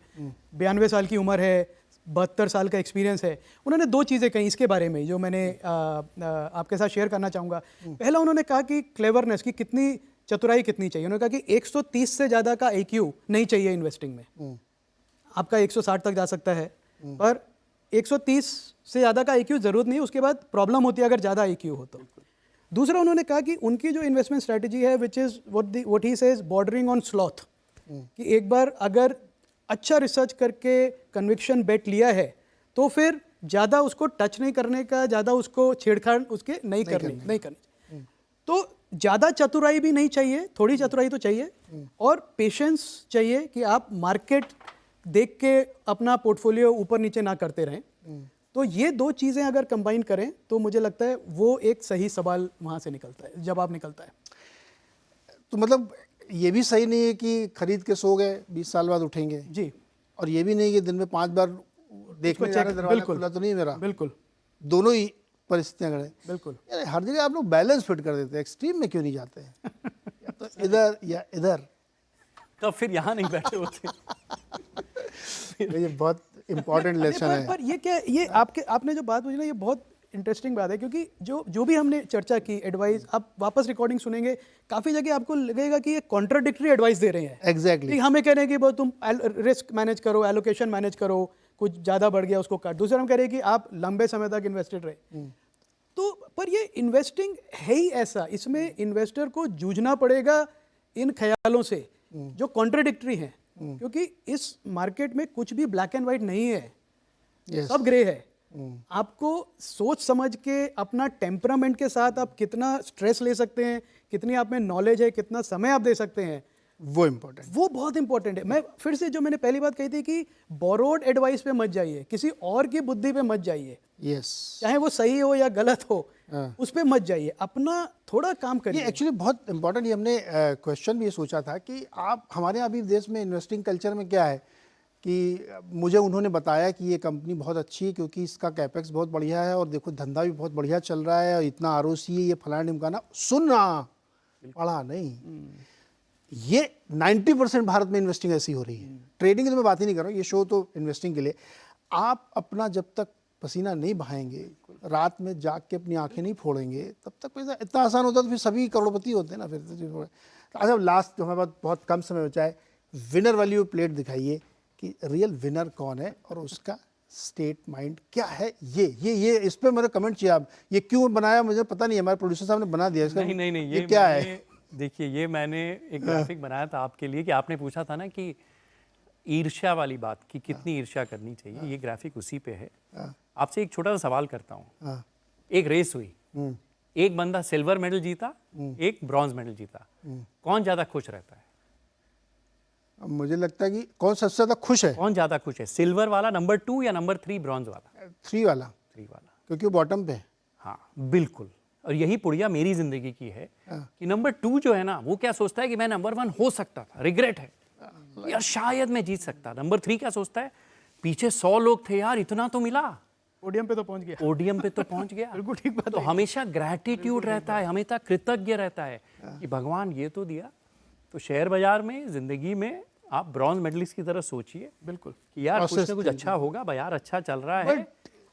S3: 92 साल की उम्र है, 72 साल का एक्सपीरियंस है। उन्होंने 2 चीज़ें कही इसके बारे में जो मैंने आपके साथ शेयर करना चाहूँगा। पहला उन्होंने कहा कि क्लेवरनेस की कितनी चतुराई कितनी चाहिए। उन्होंने कहा कि 130 से ज़्यादा का IQ नहीं चाहिए इन्वेस्टिंग में। आपका 160 तक जा सकता है, पर 130 से ज़्यादा का IQ ज़रूरत नहीं, उसके बाद प्रॉब्लम होती है अगर ज़्यादा IQ हो तो। दूसरा उन्होंने कहा कि उनकी जो इन्वेस्टमेंट स्ट्रेटजी है which is what he says bordering on sloth, कि एक बार अगर अच्छा रिसर्च करके कन्विक्शन बेट लिया है तो फिर ज़्यादा उसको टच नहीं करने का, ज़्यादा उसको छेड़छाड़ उसके नहीं करनी। तो ज़्यादा चतुराई भी नहीं चाहिए, थोड़ी चतुराई तो चाहिए, और पेशेंस चाहिए कि आप मार्केट देख के अपना पोर्टफोलियो ऊपर नीचे ना करते रहें। तो ये 2 चीज़ें अगर कंबाइन करें तो मुझे लगता है वो एक सही सवाल वहाँ से निकलता है, जवाब निकलता है।
S1: तो मतलब ये भी सही नहीं है कि खरीद के सो गए 20 साल बाद उठेंगे
S3: जी,
S1: और ये भी नहीं कि दिन में 5 बार देखने जा रहे दरवाजा
S3: बिल्कुल।
S1: खुला तो नहीं है मेरा।
S3: बिल्कुल
S1: दोनों ही परिस्थितियां खड़े।
S3: बिल्कुल।
S1: यार हर जगह आप लोग बैलेंस फिट कर देते हैं, एक्सट्रीम में क्यों नहीं जाते हैं? या तो इधर या इधर।
S2: तब फिर यहाँ नहीं बैठे होते।
S1: ये बहुत इंपॉर्टेंट लेसन है।
S3: पर ये क्या, ये आपने जो बात पूछी ना, ये बहुत इंटरेस्टिंग बात है, क्योंकि जो भी हमने चर्चा की एडवाइस, आप वापस रिकॉर्डिंग सुनेंगे, काफ़ी जगह आपको लगेगा कि ये कॉन्ट्राडिक्टरी एडवाइस दे रहे हैं।
S1: एग्जैक्टली।
S3: हमें कह रहे हैं कि बहुत तुम रिस्क मैनेज करो, एलोकेशन मैनेज करो, कुछ ज़्यादा बढ़ गया उसको काट। दूसरा हम कह रहे हैं कि आप लंबे समय तक इन्वेस्टेड रहे। तो पर ये इन्वेस्टिंग है ही ऐसा, इसमें इन्वेस्टर को जूझना पड़ेगा इन ख्यालों से जो कॉन्ट्राडिक्टरी हैं, क्योंकि इस मार्केट में कुछ भी ब्लैक एंड वाइट नहीं है, सब ग्रे है। आपको सोच समझ के अपना टेम्परामेंट के साथ आप कितना स्ट्रेस ले सकते हैं, कितनी आप में नॉलेज है, कितना समय आप दे सकते हैं,
S1: वो इम्पोर्टेंट,
S3: वो बहुत इंपॉर्टेंट है। मैं फिर से जो मैंने पहली बात कही थी कि बोरोड एडवाइस पे मत जाइए, किसी और की बुद्धि पे मत जाइए,
S1: यस,
S3: चाहे वो सही हो या गलत हो, उस पे मत जाइए, अपना थोड़ा काम करिए।
S1: ये एक्चुअली बहुत इंपॉर्टेंट। ये हमने क्वेश्चन भी ये सोचा था कि आप हमारे अभी देश में इन्वेस्टिंग कल्चर में क्या है कि मुझे उन्होंने बताया कि ये कंपनी बहुत अच्छी है क्योंकि इसका कैपेक्स बहुत बढ़िया है और देखो धंधा भी बहुत बढ़िया चल रहा है और इतना आरओसी है, ये फलाना ढिमकाना, सुनना पढ़ा नहीं। ये 90% भारत में इन्वेस्टिंग ऐसी हो रही है। ट्रेडिंग की तो मैं बात ही नहीं कर रहा हूँ, ये शो तो इन्वेस्टिंग के लिए। आप अपना जब तक पसीना नहीं बहाएंगे, रात में जाग के अपनी आंखें नहीं फोड़ेंगे, तब तक पैसा इतना आसान होता तो फिर सभी करोड़पति होते हैं ना फिर तो। अच्छा, लास्ट जो हमारे पास बहुत कम समय बचा है, विनर वैल्यू प्लेट दिखाइए कि रियल विनर कौन है और उसका स्टेट माइंड क्या है। ये इस पे मेरे कमेंट चाहिए। आप ये क्यों बनाया मुझे पता नहीं है, हमारे प्रोड्यूसर साहब ने बना दिया इसका।
S2: नहीं,
S1: ये क्या है?
S2: देखिए, ये मैंने एक ग्राफिक बनाया था आपके लिए कि आपने पूछा था ना कि ईर्ष्या वाली बात कि कितनी ईर्ष्या करनी चाहिए। ये ग्राफिक उसी पे है। आपसे एक छोटा सा सवाल करता हूँ। एक रेस हुई, एक बंदा सिल्वर मेडल जीता, एक ब्रॉन्ज मेडल जीता, कौन ज्यादा खुश रहता है?
S1: मुझे लगता है कि कौन सबसे ज्यादा खुश है?
S2: कौन ज्यादा खुश है, सिल्वर वाला नंबर 2 या नंबर 3 ब्रॉन्ज वाला?
S1: 3 वाला।
S2: 3 वाला,
S1: क्योंकि वो बॉटम पे है।
S2: हाँ बिल्कुल। और यही पुड़िया मेरी जिंदगी की है कि नंबर 2 जो है ना, वो क्या सोचता है कि मैं नंबर 1 हो सकता था, रिग्रेट है यार, शायद मैं जीत सकता। नंबर 3 क्या सोचता है, पीछे 100 लोग थे यार, इतना तो मिला,
S3: पोडियम पे तो पहुंच गया।
S2: पोडियम पे तो पहुंच गया।
S3: बिल्कुल ठीक बात
S2: तो हमेशा ग्रैटिट्यूड रहता है, हमेशा कृतज्ञ रहता है कि भगवान ये तो दिया। तो शेयर बाजार में, जिंदगी में आप ब्रॉन्ज मेडलिस्ट की तरह सोचिए
S3: बिल्कुल
S2: कि यार कुछ ना कुछ अच्छा होगा, बाजार अच्छा चल रहा है,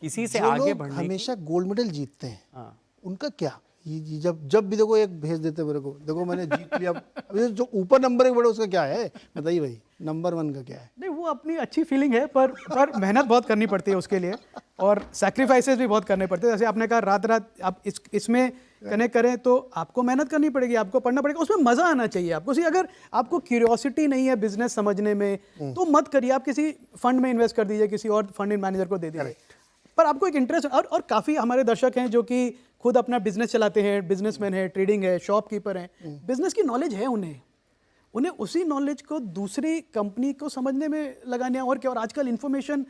S2: किसी से आगे बढ़ने की।
S1: हमेशा गोल्ड मेडल जीतते हैं,
S2: हाँ।
S1: उनका क्या, ये जब भी देखो एक भेज देते मेरे को, देखो मैंने जीत लिया। अभी जो ऊपर नंबर 1 बड़े उसका क्या है बताइए भाई, नंबर 1 का क्या है?
S3: नहीं, वो अपनी अच्छी फीलिंग है, पर मेहनत बहुत करनी पड़ती है उसके लिए, और सैक्रिफाइसेस भी बहुत करने पड़ते हैं। जैसे आपने कहा रात आप इसमें कनेक्ट करें तो आपको मेहनत करनी पड़ेगी, आपको पढ़ना पड़ेगा, उसमें मजा आना चाहिए आपको। अगर आपको क्यूरियोसिटी नहीं है बिजनेस समझने में तो मत करिए, आप किसी फंड में इन्वेस्ट कर दीजिए, किसी और फंड मैनेजर को दे दीजिए। पर आपको एक इंटरेस्ट, और काफ़ी हमारे दर्शक हैं जो कि खुद अपना बिजनेस चलाते हैं, बिजनेसमैन है, ट्रेडिंग है, शॉपकीपर हैं, बिजनेस की नॉलेज है उन्हें उसी नॉलेज को दूसरी कंपनी को समझने में लगाने, और क्या। और आजकल इन्फॉर्मेशन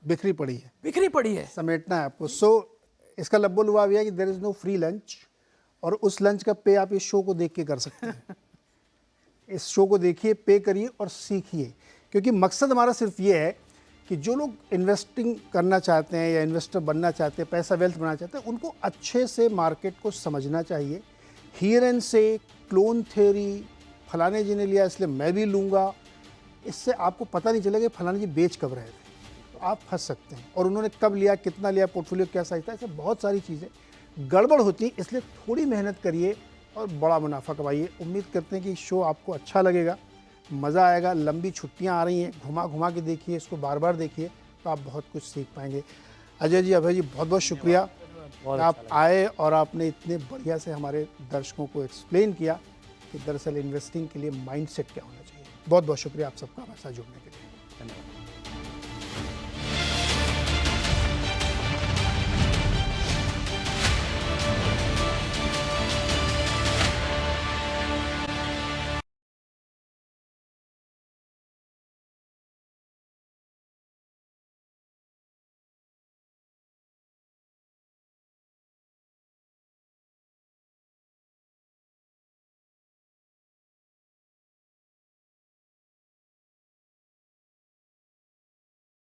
S1: बिखरी पड़ी है, समेटना है आपको। सो इसका लब्बो लुबा भी है कि there is no free lunch, और उस लंच का पे आप इस शो को देख के कर सकते हैं। इस शो को देखिए, पे करिए और सीखिए, क्योंकि मकसद हमारा सिर्फ ये है कि जो लोग इन्वेस्टिंग करना चाहते हैं या इन्वेस्टर बनना चाहते हैं, पैसा वेल्थ बनाना चाहते हैं, उनको अच्छे से मार्केट को समझना चाहिए, हियर एंड से, क्लोन थ्योरी, फलाने जी ने लिया इसलिए मैं भी लूँगा, इससे आपको पता नहीं चलेगा कि फलाने जी बेच कब रहे थे, तो आप फंस सकते हैं। और उन्होंने कब लिया, कितना लिया, पोर्टफोलियो क्या साइज था, ऐसे बहुत सारी चीज़ें गड़बड़ होती हैं। इसलिए थोड़ी मेहनत करिए और बड़ा मुनाफा कमाइए। उम्मीद करते हैं कि शो आपको अच्छा लगेगा, मज़ा आएगा। लंबी छुट्टियां आ रही हैं, घुमा घुमा के देखिए इसको, बार बार देखिए, तो आप बहुत कुछ सीख पाएंगे। अजय जी, अभय जी, बहुत बहुत शुक्रिया कि आप आए और आपने इतने बढ़िया से हमारे दर्शकों को एक्सप्लेन किया कि दरअसल इन्वेस्टिंग के लिए माइंडसेट क्या होना चाहिए। बहुत बहुत शुक्रिया आप सबका हमारे साथ जुड़ने के लिए।
S2: धन्यवाद।